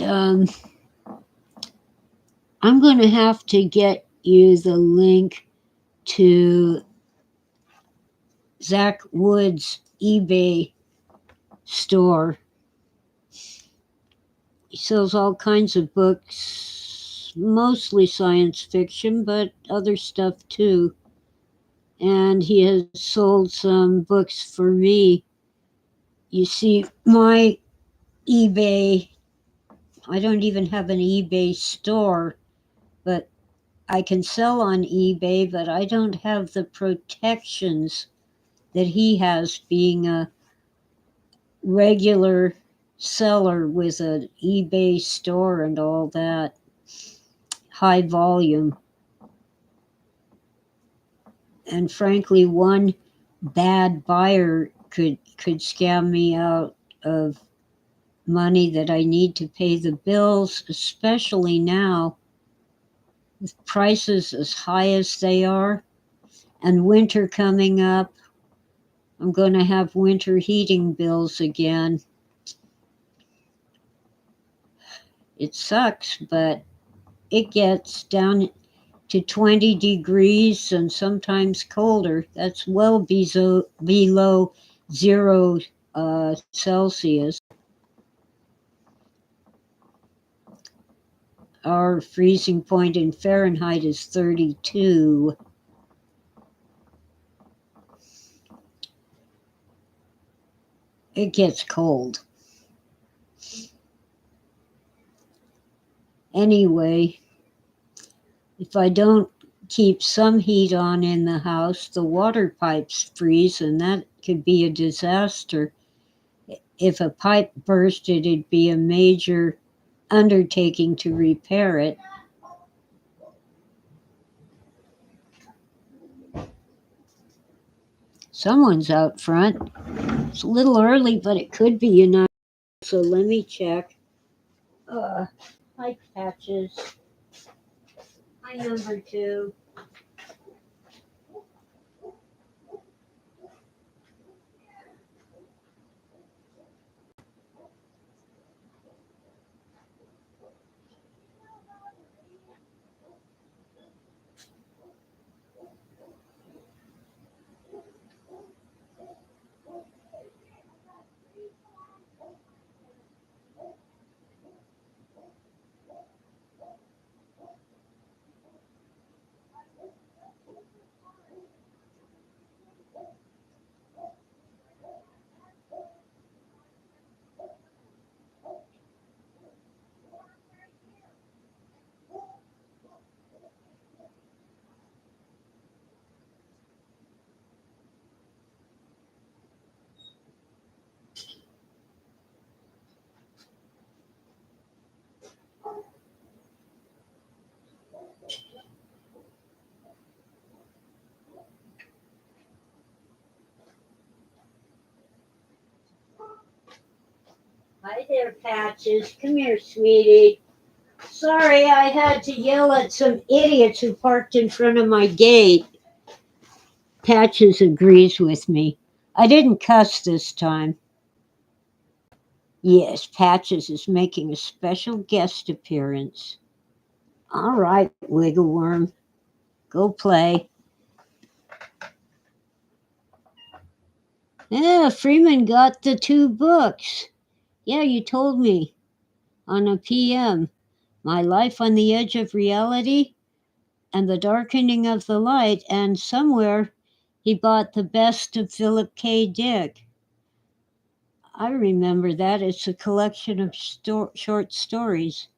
[SPEAKER 1] I'm going to have to get you the link to Zach Wood's eBay store. He sells all kinds of books, mostly science fiction, but other stuff too. And he has sold some books for me. You see, my eBay, I don't even have an eBay store, but I can sell on eBay, but I don't have the protections that he has, being a regular seller with an eBay store and all that. High volume. And frankly, one bad buyer could scam me out of money that I need to pay the bills, especially now with prices as high as they are and winter coming up. I'm going to have winter heating bills again. It sucks, but it gets down to 20 degrees and sometimes colder. That's well below 0 Celsius. Our freezing point in Fahrenheit is 32. It gets cold. Anyway, if I don't keep some heat on in the house, the water pipes freeze, and that could be a disaster. If a pipe bursted, it'd be a major undertaking to repair it. Someone's out front. It's a little early, but it could be United. So let me check. Pipe patches. My number two. Hi there, Patches. Come here, sweetie. Sorry, I had to yell at some idiots who parked in front of my gate. Patches agrees with me. I didn't cuss this time. Yes, Patches is making a special guest appearance. All right, Wiggle Worm, go play. Yeah, Freeman got the two books. Yeah, you told me on a PM. My Life on the Edge of Reality and The Darkening of the Light, and somewhere he bought The Best of Philip K. Dick. I remember that. It's a collection of short stories.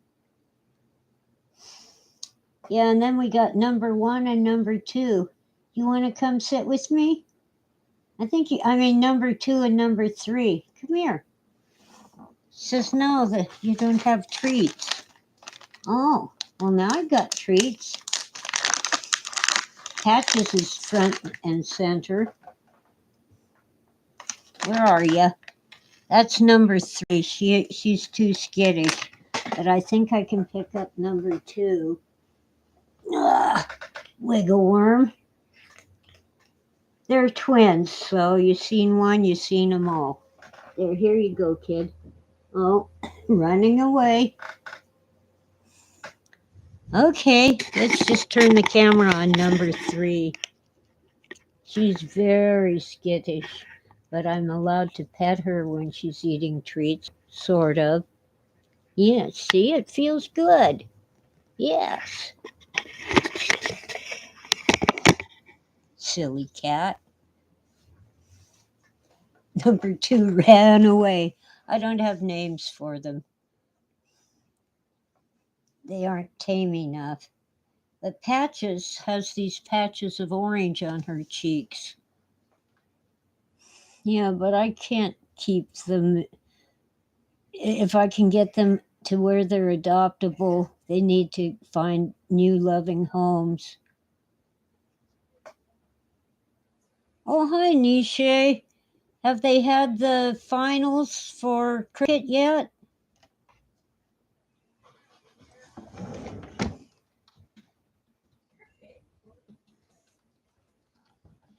[SPEAKER 1] Yeah, and then we got number one and number two. You want to come sit with me? I mean, number two and number three. Come here. Says no, that you don't have treats. Oh, well, now I've got treats. Patches is front and center. Where are you? That's number three. She's too skittish, but I think I can pick up number two. Ugh, wiggle worm. They're twins, so you seen one, you seen them all. There, here you go, kid. Oh, running away. Okay, let's just turn the camera on number three. She's very skittish, but I'm allowed to pet her when she's eating treats, sort of. Yes, see, it feels good. Yes. Silly cat. Number two ran away. I don't have names for them. They aren't tame enough. But Patches has these patches of orange on her cheeks. Yeah, but I can't keep them. If I can get them to where they're adoptable, they need to find new loving homes. Oh, hi, Niche. Have they had the finals for cricket yet?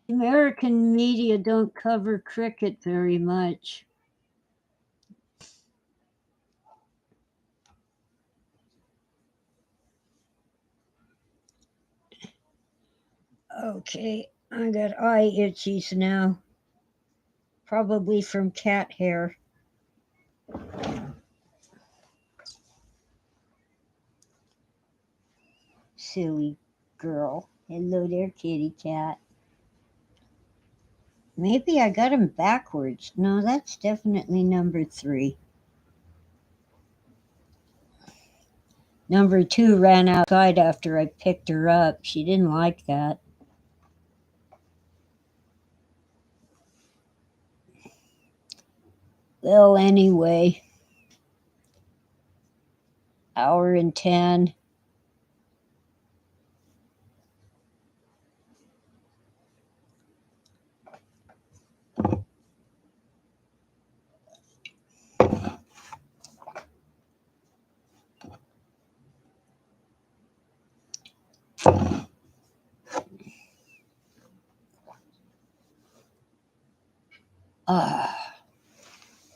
[SPEAKER 1] American media don't cover cricket very much. Okay, I got eye itchies now. Probably from cat hair. Silly girl. Hello there, kitty cat. Maybe I got them backwards. No, that's definitely number 3. Number 2 ran outside after I picked her up. She didn't like that. Well, anyway, hour and 10.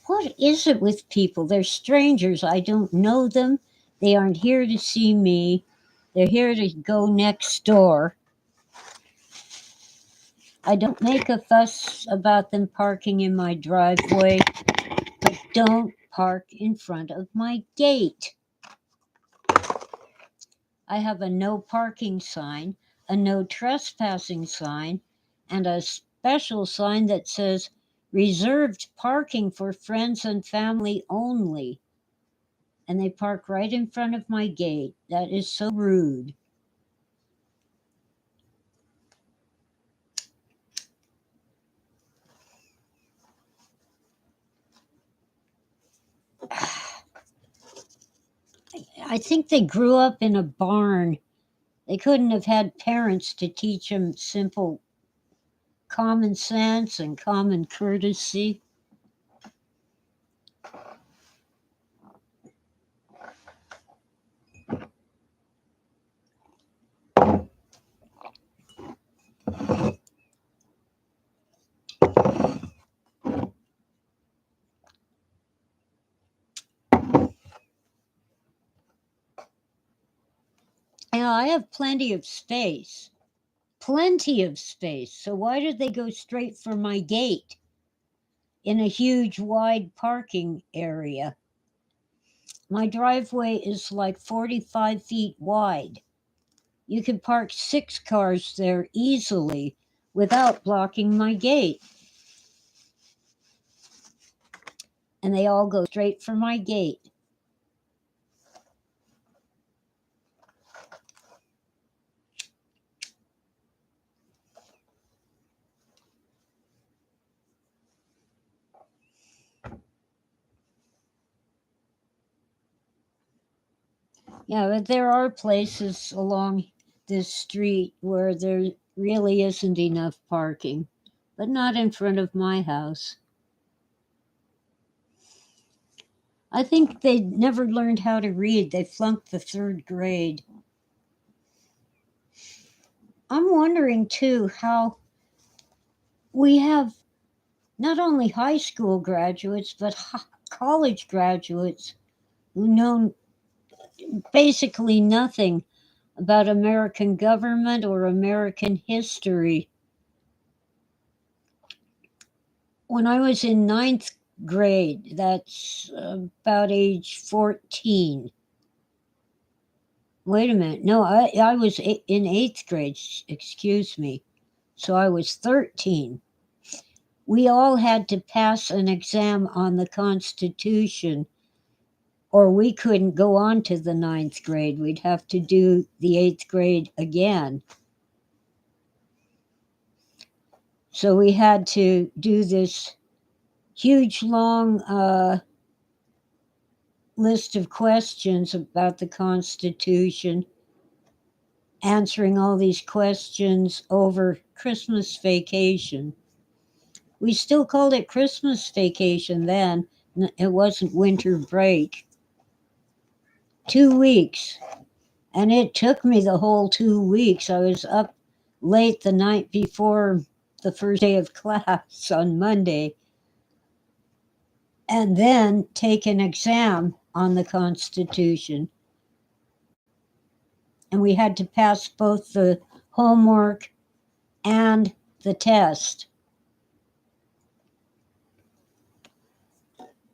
[SPEAKER 1] What is it with people? They're strangers. I don't know them. They aren't here to see me. They're here to go next door. I don't make a fuss about them parking in my driveway, but don't park in front of my gate. I have a no parking sign, a no trespassing sign, and a special sign that says reserved parking for friends and family only. And they park right in front of my gate. That is so rude. I think they grew up in a barn. They couldn't have had parents to teach them simple common sense and common courtesy. Now, I have plenty of space. Plenty of space. So why did they go straight for my gate in a huge, wide parking area? My driveway is like 45 feet wide. You could park 6 cars there easily without blocking my gate. And they all go straight for my gate. Yeah, but there are places along this street where there really isn't enough parking, but not in front of my house. I think they never learned how to read. They flunked the 3rd grade. I'm wondering too how we have not only high school graduates, but college graduates who know basically nothing about American government or American history. When I was in 9th grade, that's about age 14. Wait a minute. No, I was in 8th grade, excuse me. So I was 13. We all had to pass an exam on the Constitution, or we couldn't go on to the 9th grade. We'd have to do the 8th grade again. So we had to do this huge, long list of questions about the Constitution, answering all these questions over Christmas vacation. We still called it Christmas vacation then. It wasn't winter break. 2 weeks. And it took me the whole 2 weeks. I was up late the night before the first day of class on Monday, and then take an exam on the Constitution. And we had to pass both the homework and the test,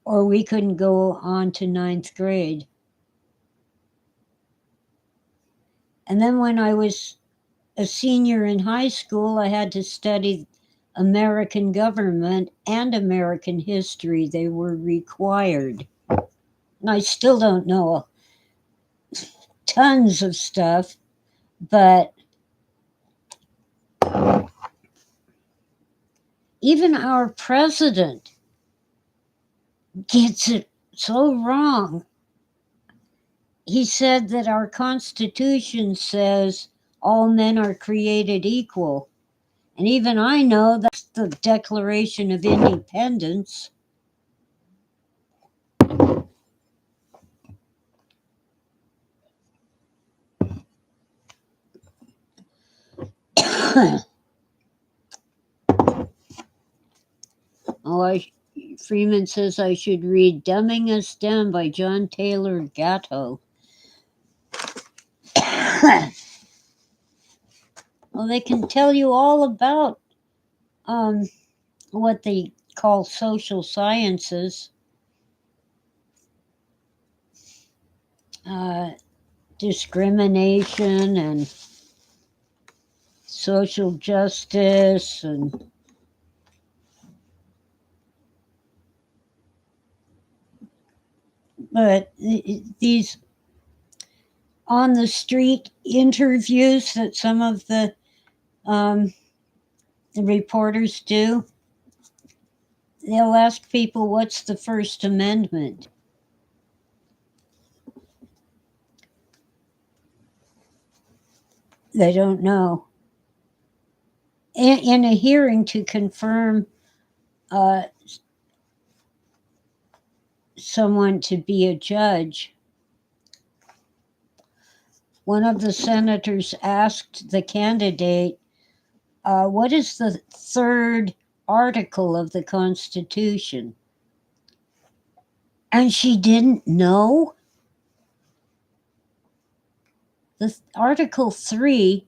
[SPEAKER 1] or we couldn't go on to 9th grade. And then when I was a senior in high school, I had to study American government and American history. They were required. And I still don't know tons of stuff, but even our president gets it so wrong. He said that our Constitution says all men are created equal. And even I know that's the Declaration of Independence. Freeman says I should read Dumbing Us Down by John Taylor Gatto. Well, they can tell you all about what they call social sciences, discrimination and social justice and but these on the street interviews that some of the reporters do, they'll ask people, what's the First Amendment? They don't know. In a hearing to confirm someone to be a judge, one of the senators asked the candidate, what is the third article of the Constitution? And she didn't know. The Article 3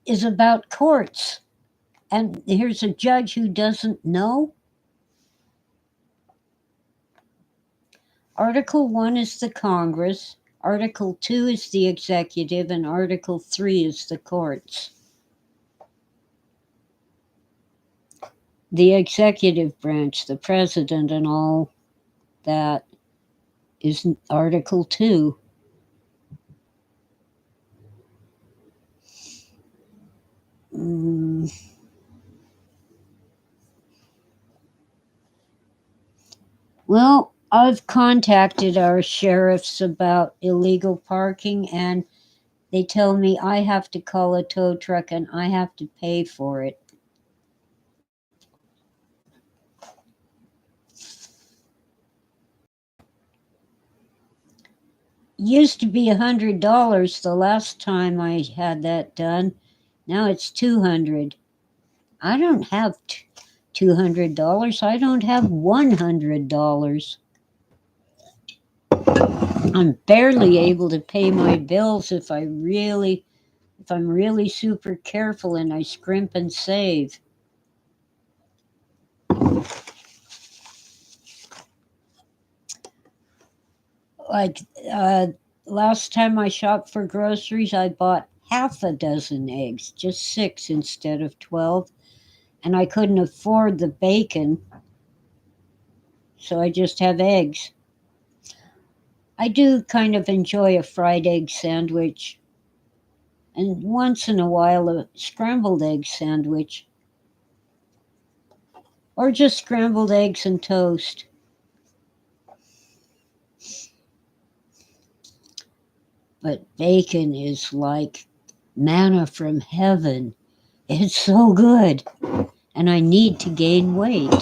[SPEAKER 1] is about courts. And here's a judge who doesn't know. Article 1 is the Congress, Article 2 is the executive, and Article 3 is the courts. The executive branch, the president and all that, is Article 2. Well, I've contacted our sheriffs about illegal parking, and they tell me I have to call a tow truck and I have to pay for it. Used to be $100 the last time I had that done. Now it's $200. I don't have $200. I don't have $100. I'm barely able to pay my bills if I'm really super careful and I scrimp and save. Like last time I shopped for groceries, I bought half a dozen eggs, just 6 instead of 12, and I couldn't afford the bacon, so I just have eggs. I do kind of enjoy a fried egg sandwich, and once in a while a scrambled egg sandwich, or just scrambled eggs and toast. But bacon is like manna from heaven. It's so good, and I need to gain weight.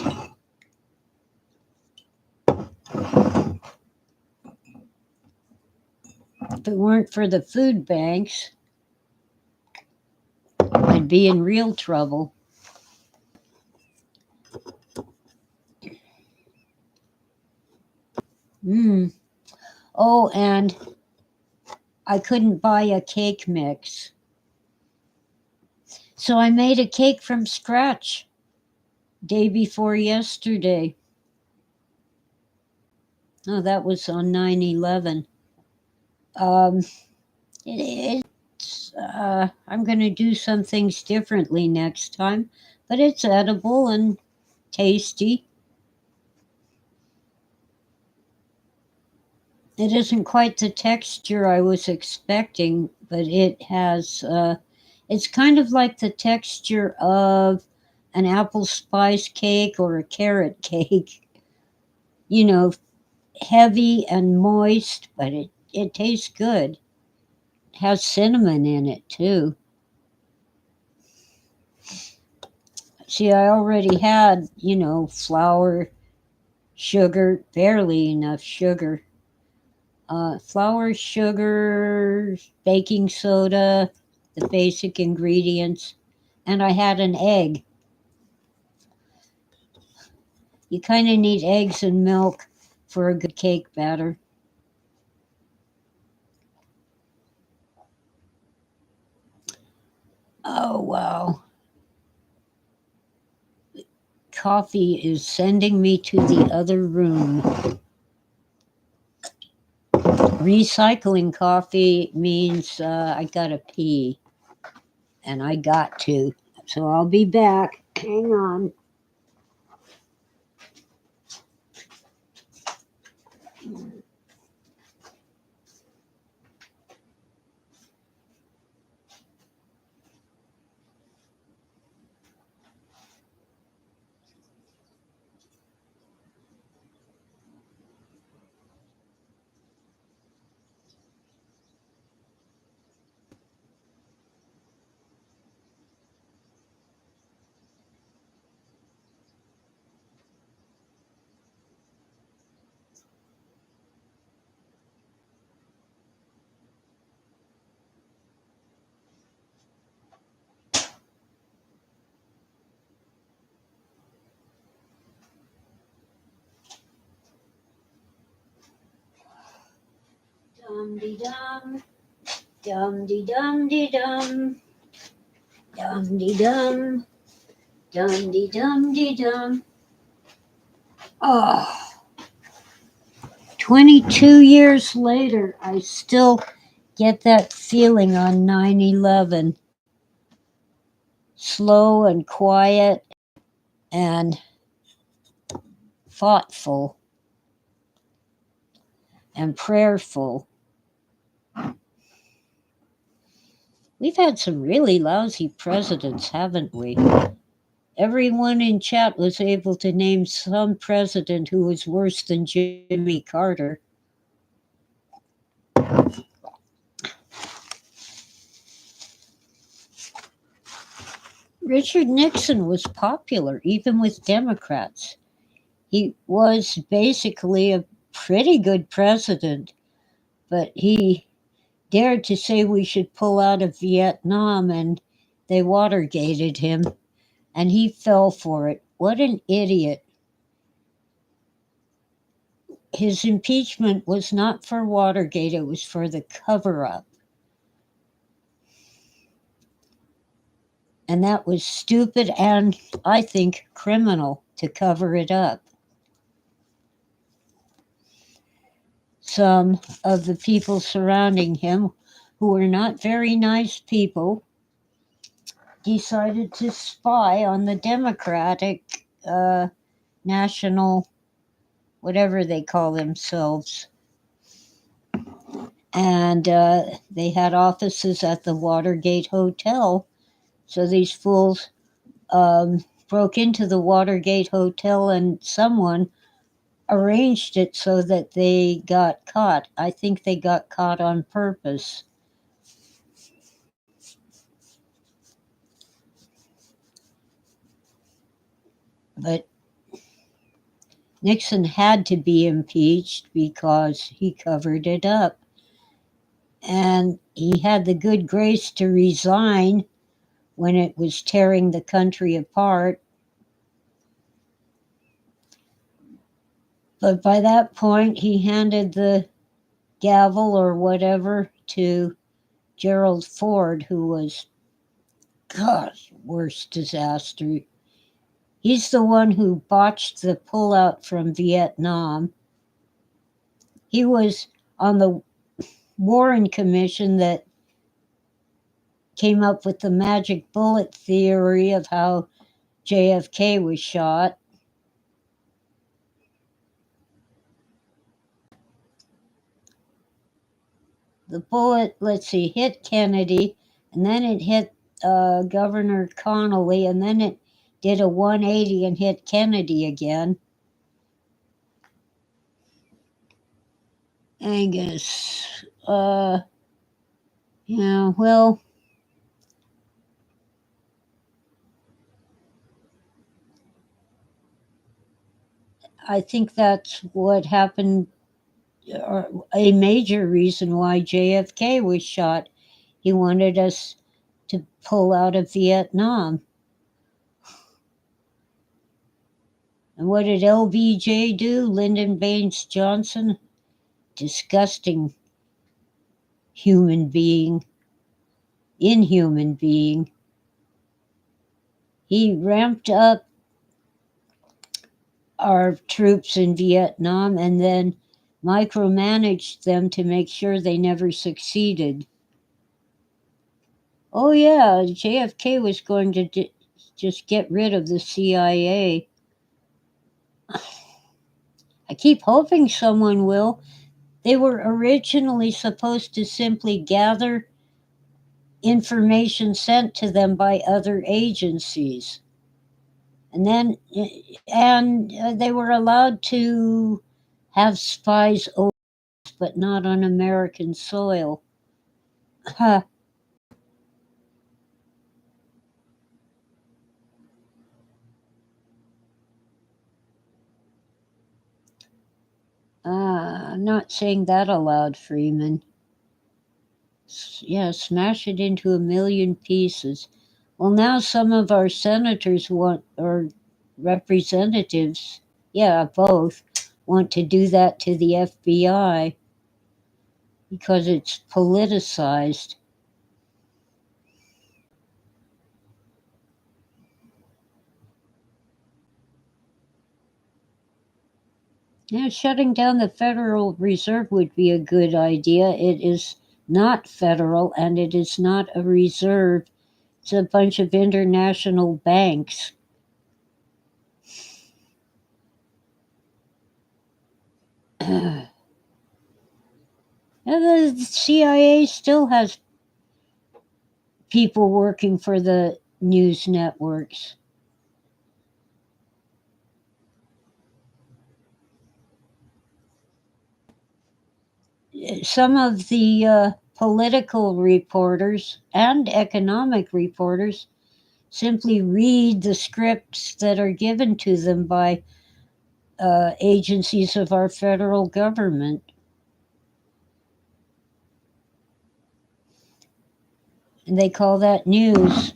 [SPEAKER 1] If it weren't for the food banks, I'd be in real trouble. Oh, and I couldn't buy a cake mix. So I made a cake from scratch day before yesterday. Oh, that was on 9/11. I'm going to do some things differently next time, but it's edible and tasty. It isn't quite the texture I was expecting, but it's kind of like the texture of an apple spice cake or a carrot cake. You know, heavy and moist, but it tastes good. It has cinnamon in it too. See, I already had, flour, sugar, barely enough sugar. Flour, sugar, baking soda, the basic ingredients, and I had an egg. You kind of need eggs and milk for a good cake batter. Oh, wow. Coffee is sending me to the other room. Recycling coffee means I gotta pee, and I got to. So I'll be back. Hang on. Dum de dum, dum de dum de dum, dum de dum, dum de dum de dum. Oh, 22 years later, I still get that feeling on 9/11. Slow and quiet and thoughtful and prayerful. We've had some really lousy presidents, haven't we? Everyone in chat was able to name some president who was worse than Jimmy Carter. Richard Nixon was popular even with Democrats. He was basically a pretty good president, but he dared to say we should pull out of Vietnam and they Watergated him and he fell for it. What an idiot. His impeachment was not for Watergate, it was for the cover up. And that was stupid and, I think, criminal to cover it up. Some of the people surrounding him, who were not very nice people, decided to spy on the Democratic National, whatever they call themselves. And they had offices at the Watergate Hotel. So these fools broke into the Watergate Hotel and someone arranged it so that they got caught. I think they got caught on purpose. But Nixon had to be impeached because he covered it up. And he had the good grace to resign when it was tearing the country apart. But by that point, he handed the gavel or whatever to Gerald Ford, who was, gosh, worst disaster. He's the one who botched the pullout from Vietnam. He was on the Warren Commission that came up with the magic bullet theory of how JFK was shot. The bullet, let's see, hit Kennedy, and then it hit Governor Connolly, and then it did a 180 and hit Kennedy again. Angus. Yeah, well, I think that's what happened, or a major reason why JFK was shot. He wanted us to pull out of Vietnam. And what did LBJ do? Lyndon Baines Johnson? Disgusting human being, inhuman being. He ramped up our troops in Vietnam and then micromanaged them to make sure they never succeeded. Oh, yeah, JFK was going to just get rid of the CIA. I keep hoping someone will. They were originally supposed to simply gather information sent to them by other agencies. And then they were allowed to have spies over, but not on American soil. Huh. I'm not saying that aloud, Freeman. Yeah, smash it into a million pieces. Well, now some of our senators want, or representatives, yeah, both, want to do that to the FBI because it's politicized. Yeah, shutting down the Federal Reserve would be a good idea. It is not federal and it is not a reserve. It's a bunch of international banks. And the CIA still has people working for the news networks. Some of the political reporters and economic reporters simply read the scripts that are given to them by agencies of our federal government. And they call that news.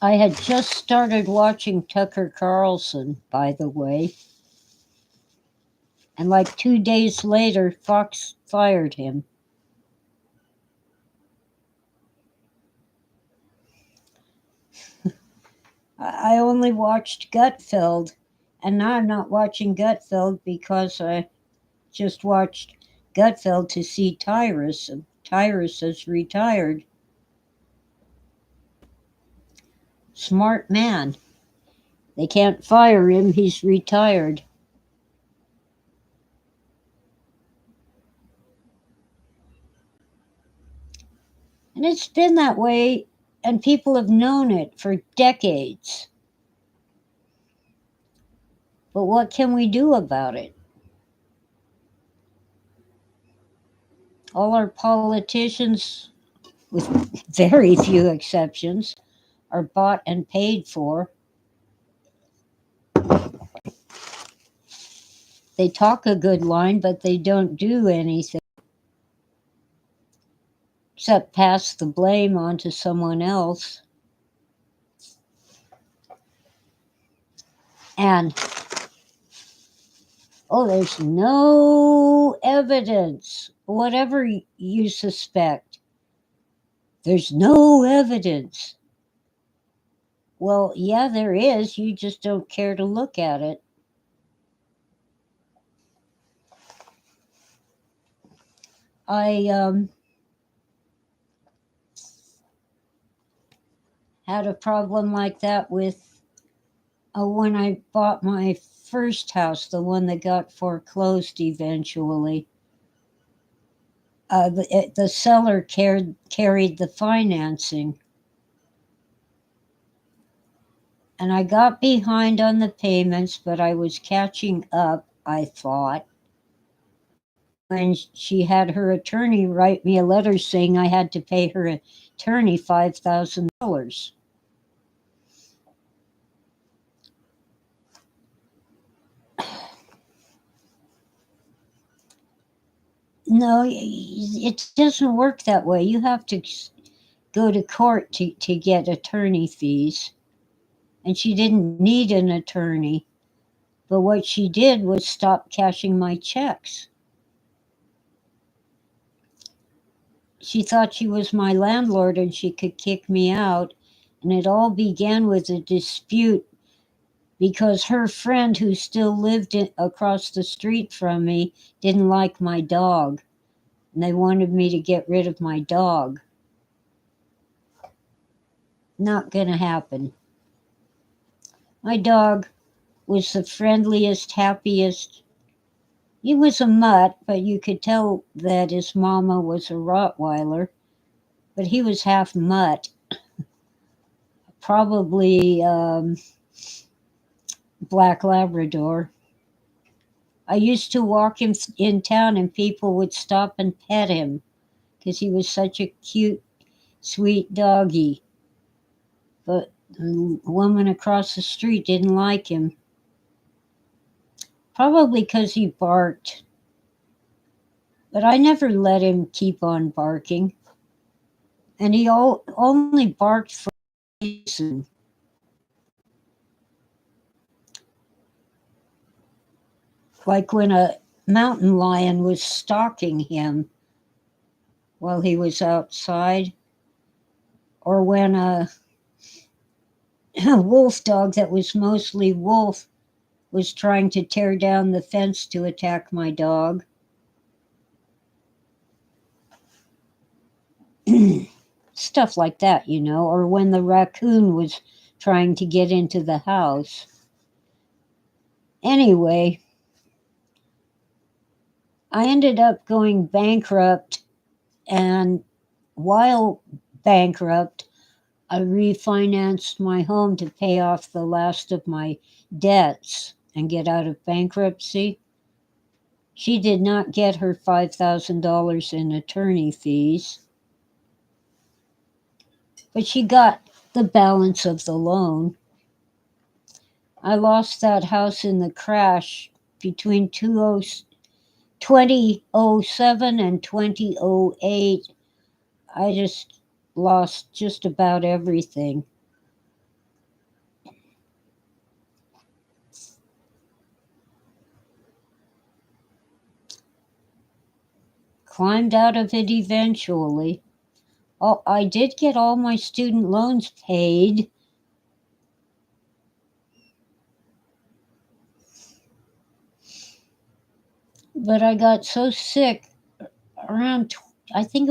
[SPEAKER 1] I had just started watching Tucker Carlson, by the way, and like 2 days later, Fox fired him. I only watched Gutfeld, and now I'm not watching Gutfeld because I just watched Gutfeld to see Tyrus, and Tyrus is retired. Smart man. They can't fire him, he's retired. And it's been that way, and people have known it for decades. But what can we do about it? All our politicians, with very few exceptions, are bought and paid for. They talk a good line, but they don't do anything except pass the blame on to someone else. And, oh, there's no evidence. Whatever you suspect, there's no evidence. Well, yeah, there is. You just don't care to look at it. I had a problem like that with when I bought my first house, the one that got foreclosed eventually. The seller carried the financing. And I got behind on the payments, but I was catching up, I thought, when she had her attorney write me a letter saying I had to pay her attorney $5,000. No, it doesn't work that way. You have to go to court to get attorney fees. And she didn't need an attorney. But what she did was stop cashing my checks. She thought she was my landlord and she could kick me out. And it all began with a dispute because her friend, who still lived across the street from me, didn't like my dog. And they wanted me to get rid of my dog. Not gonna happen. My dog was the friendliest, happiest. He was a mutt, but you could tell that his mama was a Rottweiler. But he was half mutt, probably Black Labrador. I used to walk him in town and people would stop and pet him because he was such a cute, sweet doggy. But the woman across the street didn't like him. Probably because he barked. But I never let him keep on barking. And he only barked for a reason. Like when a mountain lion was stalking him while he was outside, or when a wolf dog that was mostly wolf was trying to tear down the fence to attack my dog. Stuff like that, or when the raccoon was trying to get into the house. Anyway, I ended up going bankrupt, and while bankrupt, I refinanced my home to pay off the last of my debts and get out of bankruptcy. She did not get her $5,000 in attorney fees, but she got the balance of the loan. I lost that house in the crash between 2007 and 2008. I just lost just about everything. Climbed out of it eventually. Oh, I did get all my student loans paid. But I got so sick around, I think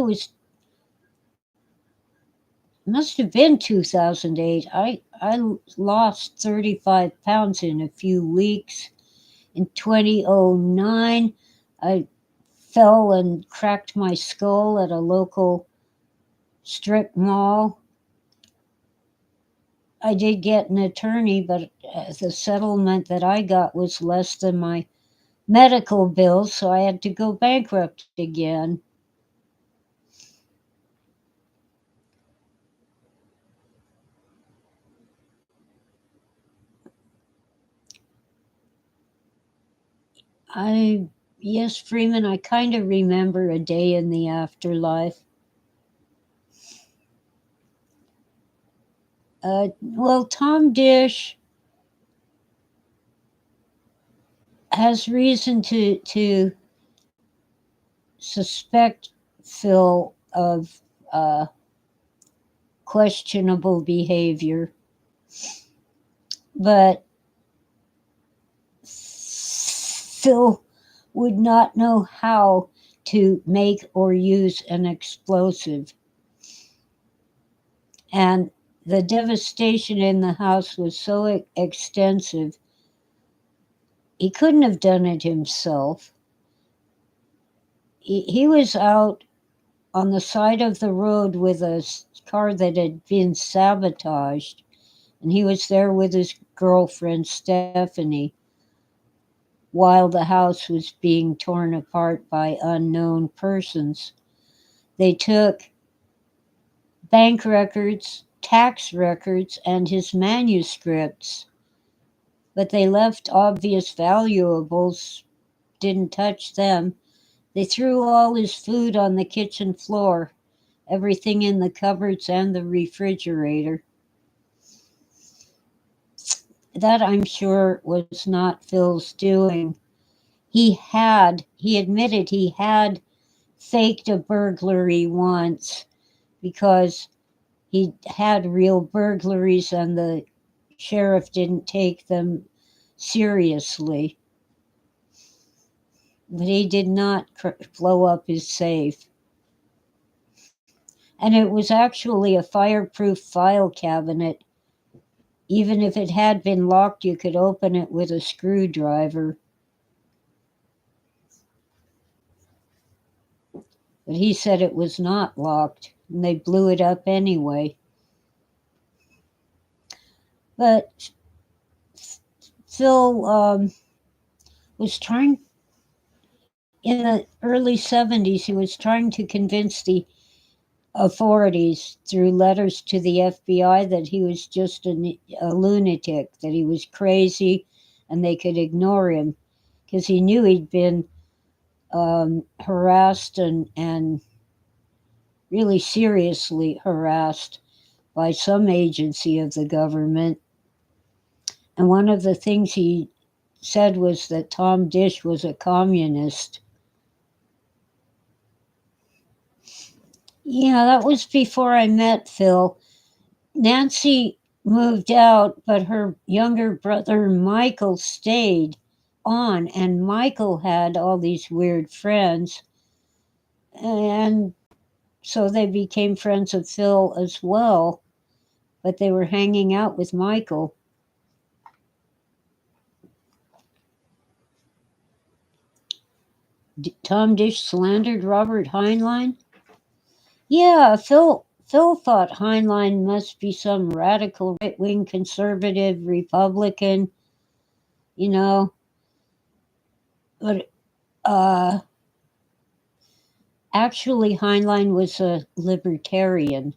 [SPEAKER 1] must have been 2008. I lost 35 pounds in a few weeks. In 2009, I fell and cracked my skull at a local strip mall. I did get an attorney, but the settlement that I got was less than my medical bills, so I had to go bankrupt again. Yes, Freeman, I kind of remember a day in the afterlife. Well, Tom Dish has reason to suspect Phil of questionable behavior, but Phil would not know how to make or use an explosive. And the devastation in the house was so extensive, he couldn't have done it himself. He was out on the side of the road with a car that had been sabotaged, and he was there with his girlfriend, Stephanie, while the house was being torn apart by unknown persons. They took bank records, tax records, and his manuscripts, but they left obvious valuables, didn't touch them. They threw all his food on the kitchen floor, everything in the cupboards and the refrigerator. That, I'm sure, was not Phil's doing. He admitted he had faked a burglary once because he had real burglaries and the sheriff didn't take them seriously. But he did not blow up his safe. And it was actually a fireproof file cabinet. Even if it had been locked, you could open it with a screwdriver. But he said it was not locked, and they blew it up anyway. But Phil was trying, in the early 70s, he was trying to convince the authorities through letters to the FBI that he was just a lunatic, that he was crazy, and they could ignore him because he knew he'd been harassed and really seriously harassed by some agency of the government. And one of the things he said was that Tom Dish was a communist. Yeah, that was before I met Phil. Nancy moved out, but her younger brother Michael stayed on, and Michael had all these weird friends. And so they became friends of Phil as well, but they were hanging out with Michael. Tom Dish slandered Robert Heinlein? Yeah, Phil thought Heinlein must be some radical right-wing conservative Republican, you know. But actually, Heinlein was a libertarian.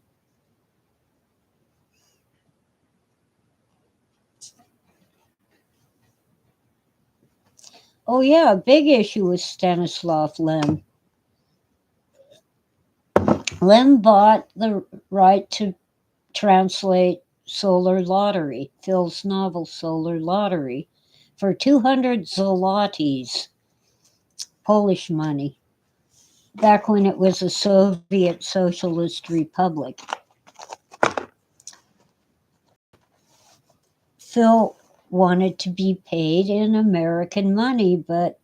[SPEAKER 1] Oh, yeah, a big issue with Stanislav Lem. Lem bought the right to translate Solar Lottery, Phil's novel Solar Lottery, for 200 zlotys, Polish money, back when it was a Soviet Socialist Republic. Phil wanted to be paid in American money, but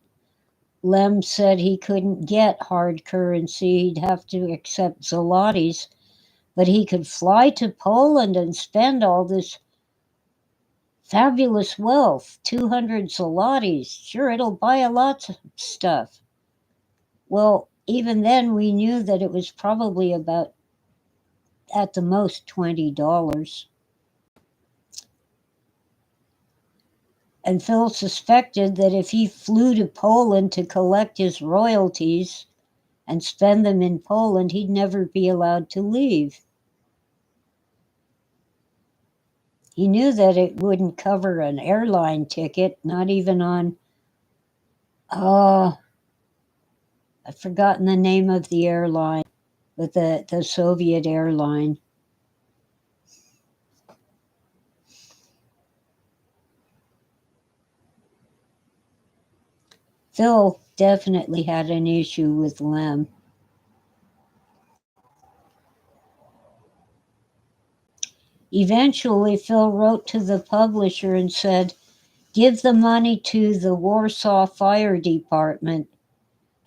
[SPEAKER 1] Lem said he couldn't get hard currency. He'd have to accept zlotys, but he could fly to Poland and spend all this fabulous wealth, 200 zlotys. Sure, it'll buy a lot of stuff. Well, even then, we knew that it was probably about, at the most, $20. And Phil suspected that if he flew to Poland to collect his royalties and spend them in Poland, he'd never be allowed to leave. He knew that it wouldn't cover an airline ticket, not even on, I've forgotten the name of the airline, but the Soviet airline. Phil definitely had an issue with Lem. Eventually, Phil wrote to the publisher and said, "Give the money to the Warsaw Fire Department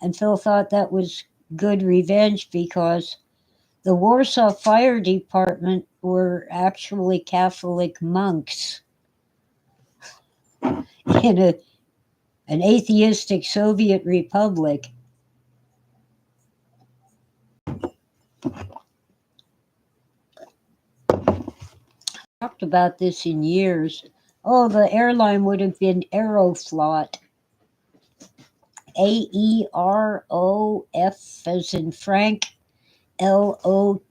[SPEAKER 1] And Phil thought that was good revenge because the Warsaw Fire Department were actually Catholic monks in an atheistic Soviet republic. Talked about this in years. Oh, the airline would have been Aeroflot. AEROF as in Frank, LOT.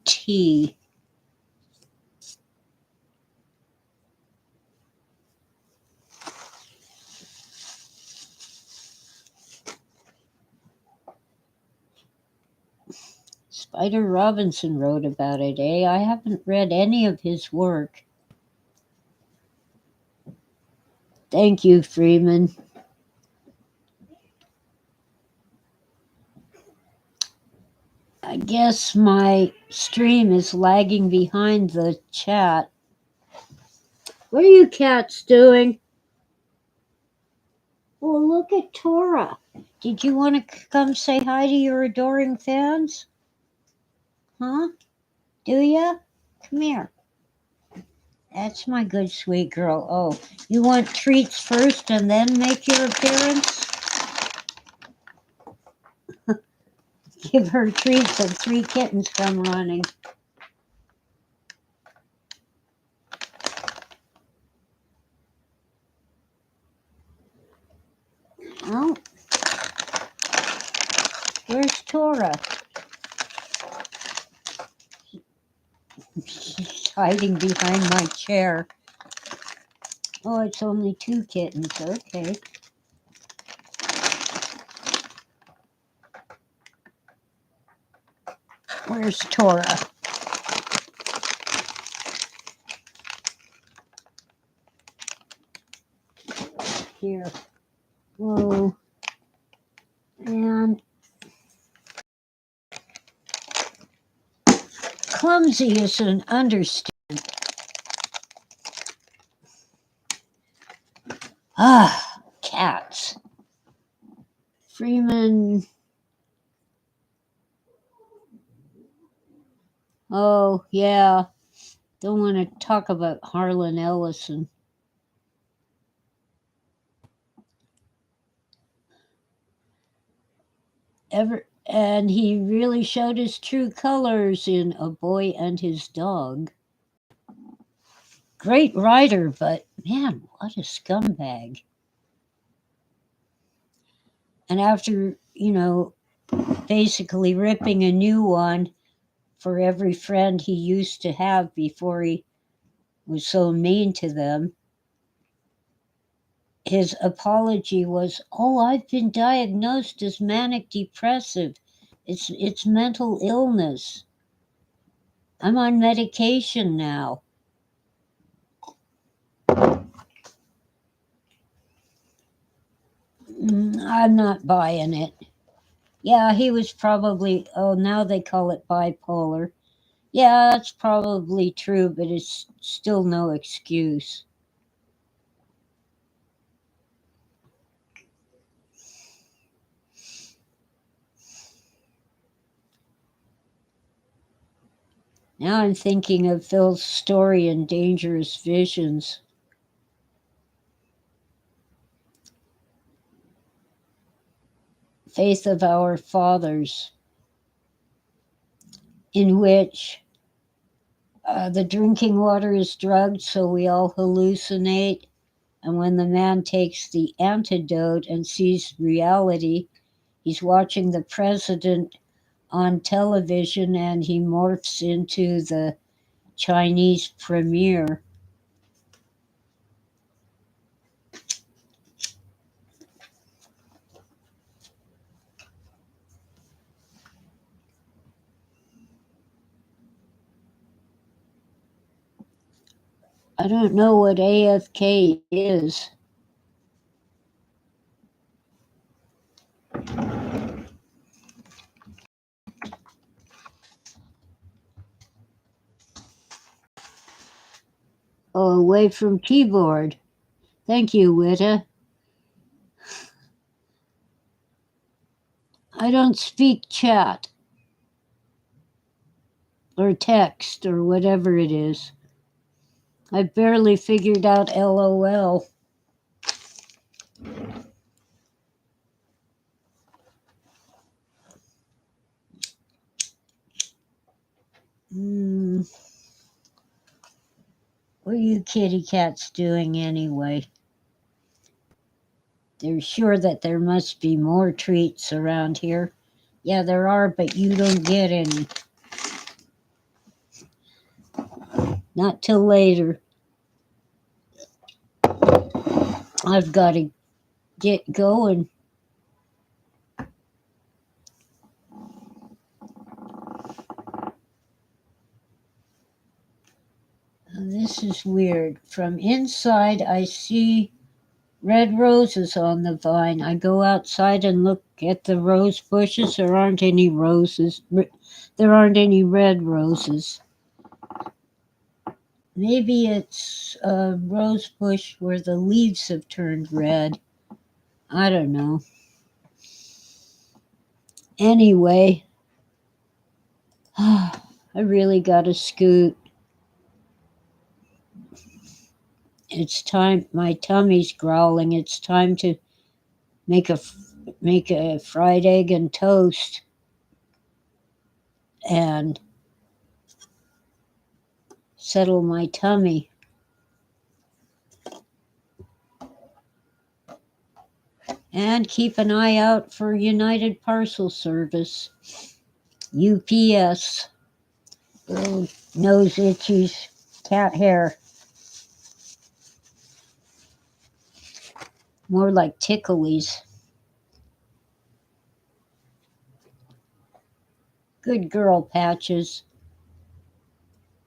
[SPEAKER 1] Spider Robinson wrote about it, eh? I haven't read any of his work. Thank you, Freeman. I guess my stream is lagging behind the chat. What are you cats doing? Oh, look at Tora. Did you want to come say hi to your adoring fans? Huh? Do ya? Come here. That's my good sweet girl. Oh, you want treats first and then make your appearance? Give her treats and 3 kittens come running. Oh, where's Tora? She's hiding behind my chair. Oh, it's only 2 kittens. Okay. Where's Tora? Here. Whoa. And clumsy is an understatement. Ah, cats. Freeman. Oh, yeah. Don't want to talk about Harlan Ellison. And he really showed his true colors in A Boy and His Dog. Great writer, but man, what a scumbag. And after, basically ripping a new one for every friend he used to have before he was so mean to them, his apology was, "Oh, I've been diagnosed as manic depressive. It's mental illness. I'm on medication now." I'm not buying it. Yeah, he was probably, now they call it bipolar. Yeah, that's probably true, but it's still no excuse. Now I'm thinking of Phil's story in Dangerous Visions. Faith of Our Fathers, in which the drinking water is drugged so we all hallucinate. And when the man takes the antidote and sees reality, he's watching the president on television and he morphs into the Chinese premier. I don't know what AFK is. Oh, away from keyboard. Thank you, Witta. I don't speak chat or text or whatever it is. I barely figured out LOL. What are you kitty cats doing anyway? They're sure that there must be more treats around here. Yeah, there are, but you don't get any. Not till later. I've got to get going. This is weird. From inside, I see red roses on the vine. I go outside and look at the rose bushes. There aren't any roses. There aren't any red roses. Maybe it's a rose bush where the leaves have turned red. I don't know. Anyway, I really got to scoot. It's time. My tummy's growling. It's time to make a fried egg and toast and settle my tummy. And keep an eye out for United Parcel Service, UPS. Oh, nose itchies, cat hair. More like ticklies. Good girl, Patches.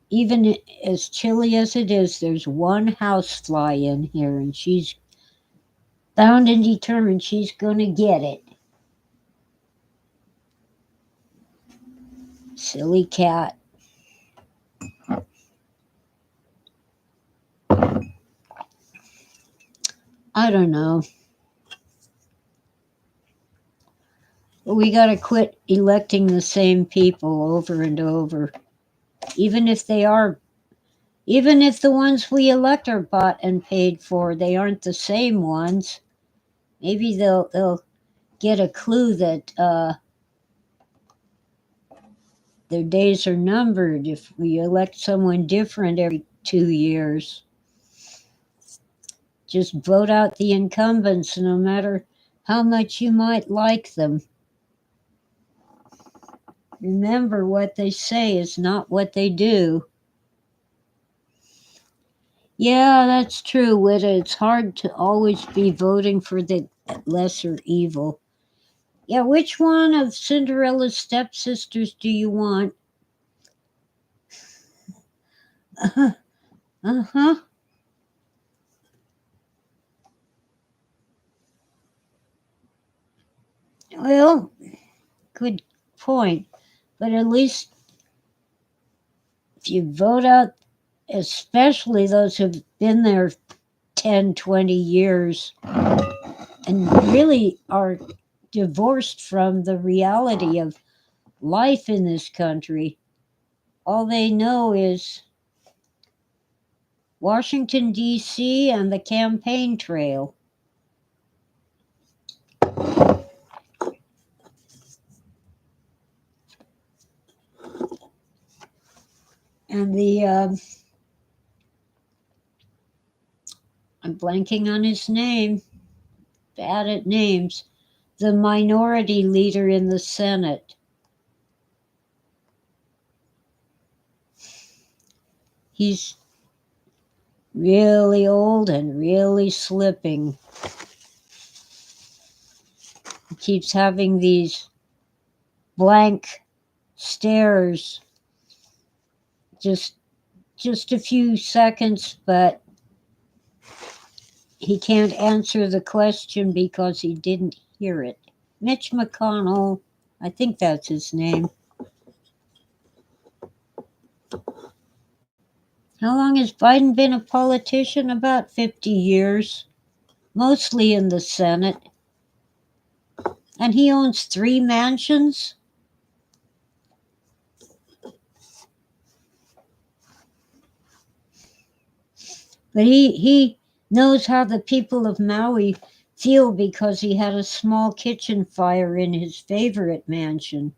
[SPEAKER 1] Even as chilly as it is, there's one housefly in here, and she's bound and determined she's going to get it. Silly cat. I don't know. We got to quit electing the same people over and over. Even if the ones we elect are bought and paid for, they aren't the same ones. Maybe they'll get a clue that their days are numbered if we elect someone different every 2 years. Just vote out the incumbents, no matter how much you might like them. Remember, what they say is not what they do. Yeah, that's true, Witta. It's hard to always be voting for the lesser evil. Yeah, which one of Cinderella's stepsisters do you want? Uh-huh. Well, good point. But at least if you vote out, especially those who've been there 10, 20 years and really are divorced from the reality of life in this country, all they know is Washington, D.C. and the campaign trail. And I'm blanking on his name, bad at names, the minority leader in the Senate. He's really old and really slipping. He keeps having these blank stares, just a few seconds, but he can't answer the question because he didn't hear it. Mitch McConnell, I think that's his name. How long has Biden been a politician? About 50 years, mostly in the Senate. And he owns 3 mansions? But he knows how the people of Maui feel because he had a small kitchen fire in his favorite mansion.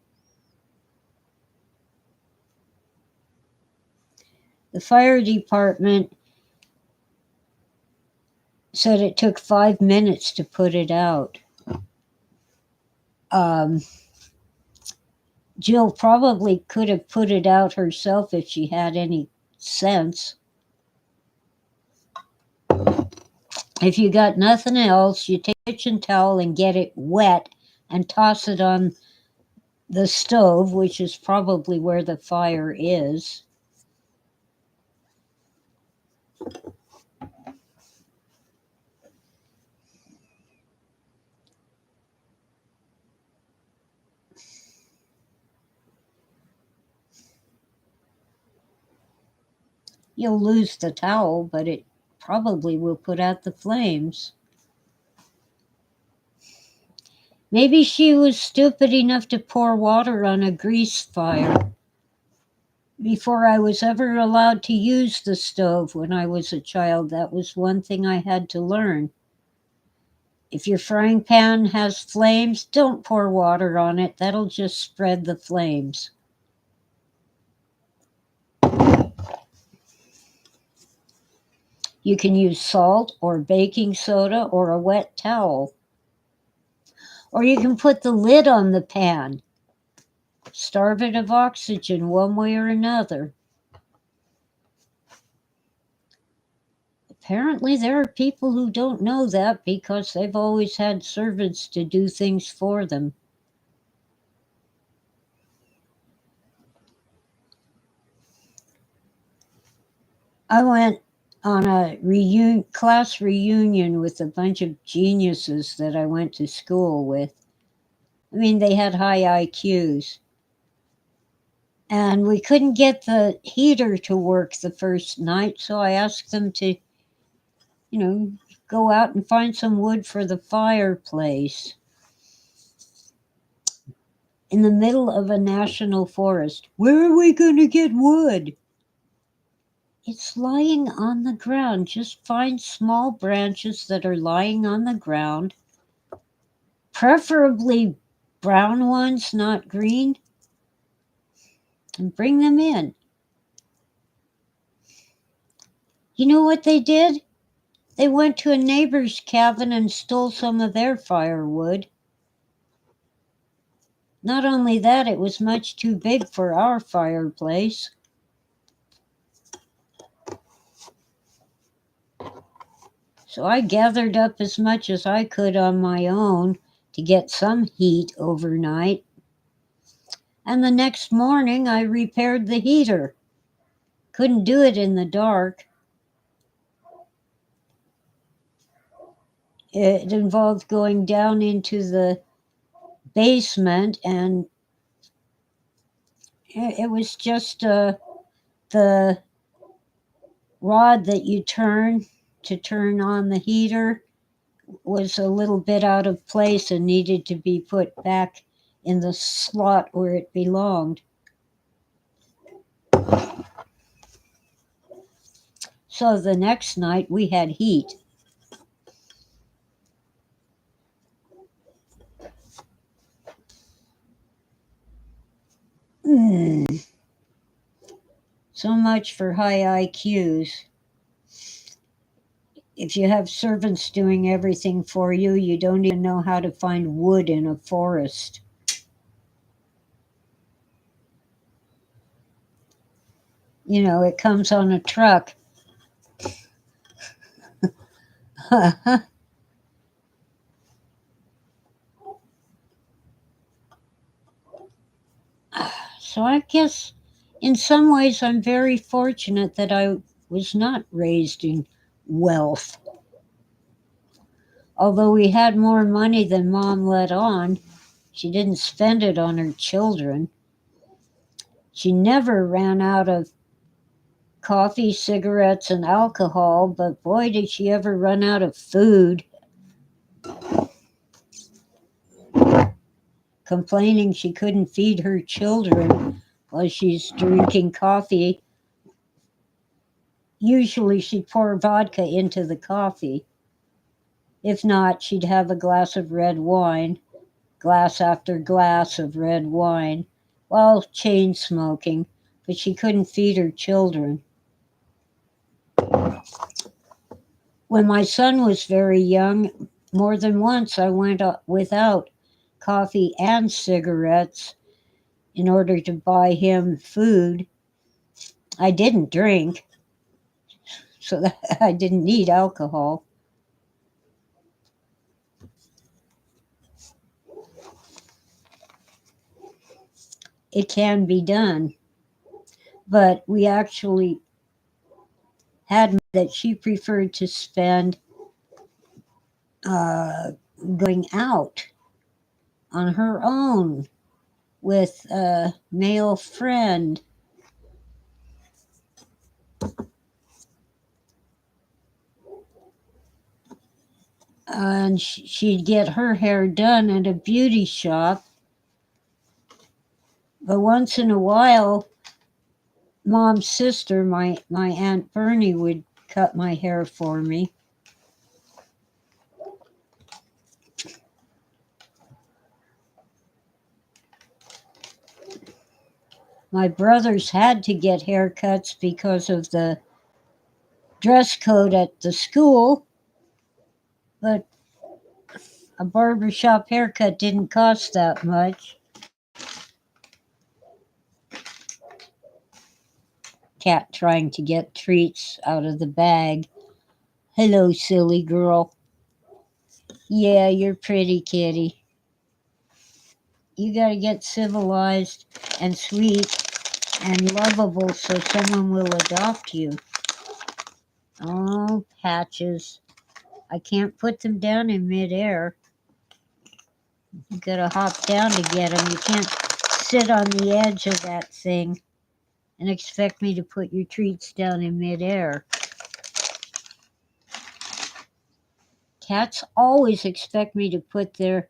[SPEAKER 1] The fire department said it took 5 minutes to put it out. Jill probably could have put it out herself if she had any sense. If you got nothing else, you take a kitchen towel and get it wet and toss it on the stove, which is probably where the fire is. You'll lose the towel, but it probably will put out the flames. Maybe she was stupid enough to pour water on a grease fire. Before I was ever allowed to use the stove when I was a child, that was one thing I had to learn. If your frying pan has flames, don't pour water on it. That'll just spread the flames. You can use salt or baking soda or a wet towel. Or you can put the lid on the pan. Starve it of oxygen one way or another. Apparently, there are people who don't know that because they've always had servants to do things for them. I went on a class reunion with a bunch of geniuses that I went to school with. I mean, they had high IQs. And we couldn't get the heater to work the first night, so I asked them to, go out and find some wood for the fireplace in the middle of a national forest. Where are we going to get wood? It's lying on the ground. Just find small branches that are lying on the ground, preferably brown ones, not green, and bring them in. You know what they did? They went to a neighbor's cabin and stole some of their firewood. Not only that, it was much too big for our fireplace. So I gathered up as much as I could on my own to get some heat overnight. And the next morning I repaired the heater. Couldn't do it in the dark. It involved going down into the basement, and it was just the rod that you turn to turn on the heater was a little bit out of place and needed to be put back in the slot where it belonged. So the next night we had heat. So much for high IQs. If you have servants doing everything for you, you don't even know how to find wood in a forest. It comes on a truck. So I guess in some ways I'm very fortunate that I was not raised in wealth. Although we had more money than Mom let on, she didn't spend it on her children. She never ran out of coffee, cigarettes, and alcohol, but boy, did she ever run out of food. complaining she couldn't feed her children while she's drinking coffee. Usually she'd pour vodka into the coffee. If not, she'd have a glass of red wine, glass after glass of red wine, while chain smoking, but she couldn't feed her children. When my son was very young, more than once I went without coffee and cigarettes in order to buy him food. I didn't drink, so that I didn't need alcohol. It can be done, but we actually had that she preferred to spend going out on her own with a male friend. And she'd get her hair done at a beauty shop. But once in a while, Mom's sister, my Aunt Bernie, would cut my hair for me. My brothers had to get haircuts because of the dress code at the school, but a barbershop haircut didn't cost that much. Cat trying to get treats out of the bag. Hello, silly girl. Yeah, you're pretty, kitty. You gotta get civilized and sweet and lovable so someone will adopt you. Oh, Patches. I can't put them down in midair. You gotta hop down to get them. You can't sit on the edge of that thing and expect me to put your treats down in midair. Cats always expect me to put their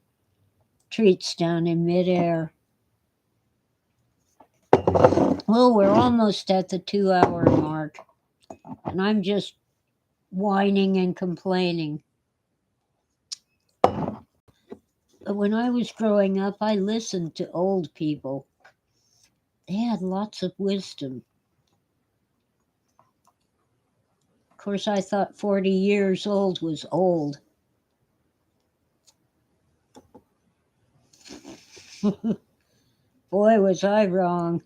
[SPEAKER 1] treats down in midair. Well, we're almost at the 2-hour mark, and I'm just whining and complaining. But when I was growing up, I listened to old people. They had lots of wisdom. Of course, I thought 40 years old was old. Boy, was I wrong.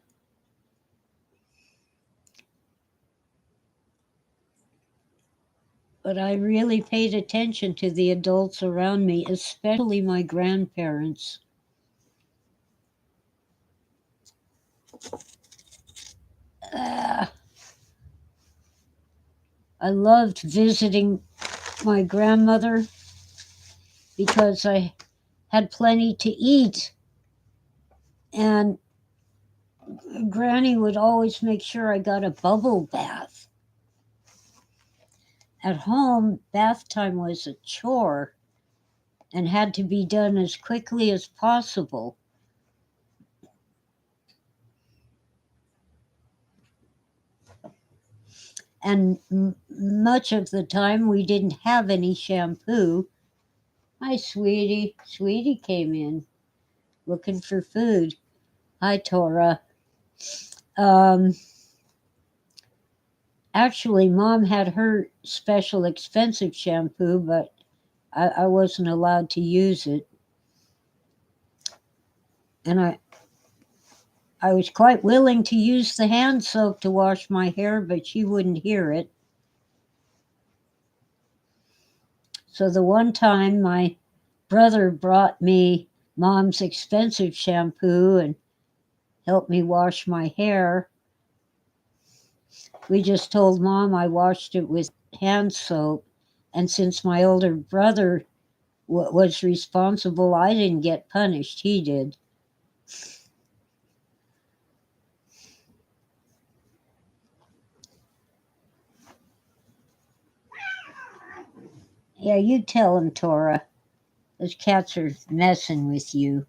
[SPEAKER 1] But I really paid attention to the adults around me, especially my grandparents. I loved visiting my grandmother because I had plenty to eat. And Granny would always make sure I got a bubble bath. At home, bath time was a chore and had to be done as quickly as possible. And much of the time, we didn't have any shampoo. Hi, sweetie. Sweetie came in looking for food. Hi, Tora. Actually, Mom had her special expensive shampoo, but I wasn't allowed to use it. And I was quite willing to use the hand soap to wash my hair, but she wouldn't hear it. So the one time my brother brought me Mom's expensive shampoo and helped me wash my hair, we just told Mom I washed it with hand soap. And since my older brother was responsible, I didn't get punished. He did. Yeah, you tell him, Tora. Those cats are messing with you.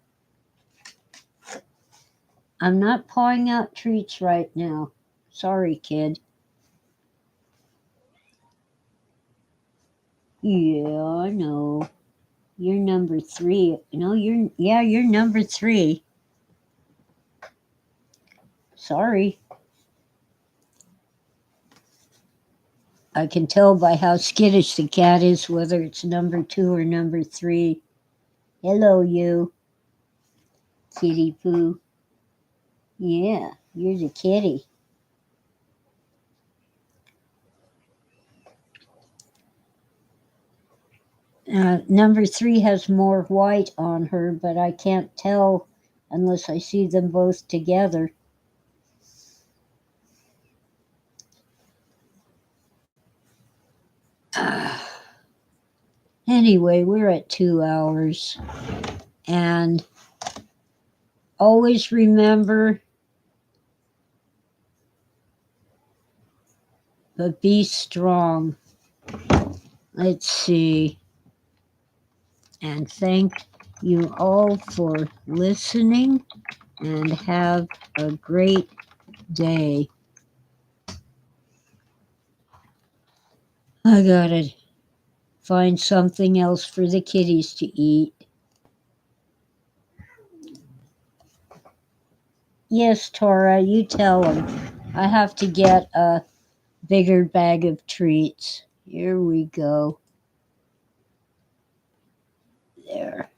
[SPEAKER 1] I'm not pawing out treats right now. Sorry, kid. Yeah, I know. You're number 3. No, you're number 3. Sorry. I can tell by how skittish the cat is whether it's number 2 or number 3. Hello, you. Kitty poo. Yeah, you're the kitty. Number 3 has more white on her, but I can't tell unless I see them both together. Anyway, we're at 2 hours. And always remember, but be strong. Let's see. And thank you all for listening, and have a great day. I gotta find something else for the kitties to eat. Yes, Tora, you tell them. I have to get a bigger bag of treats. Here we go. There.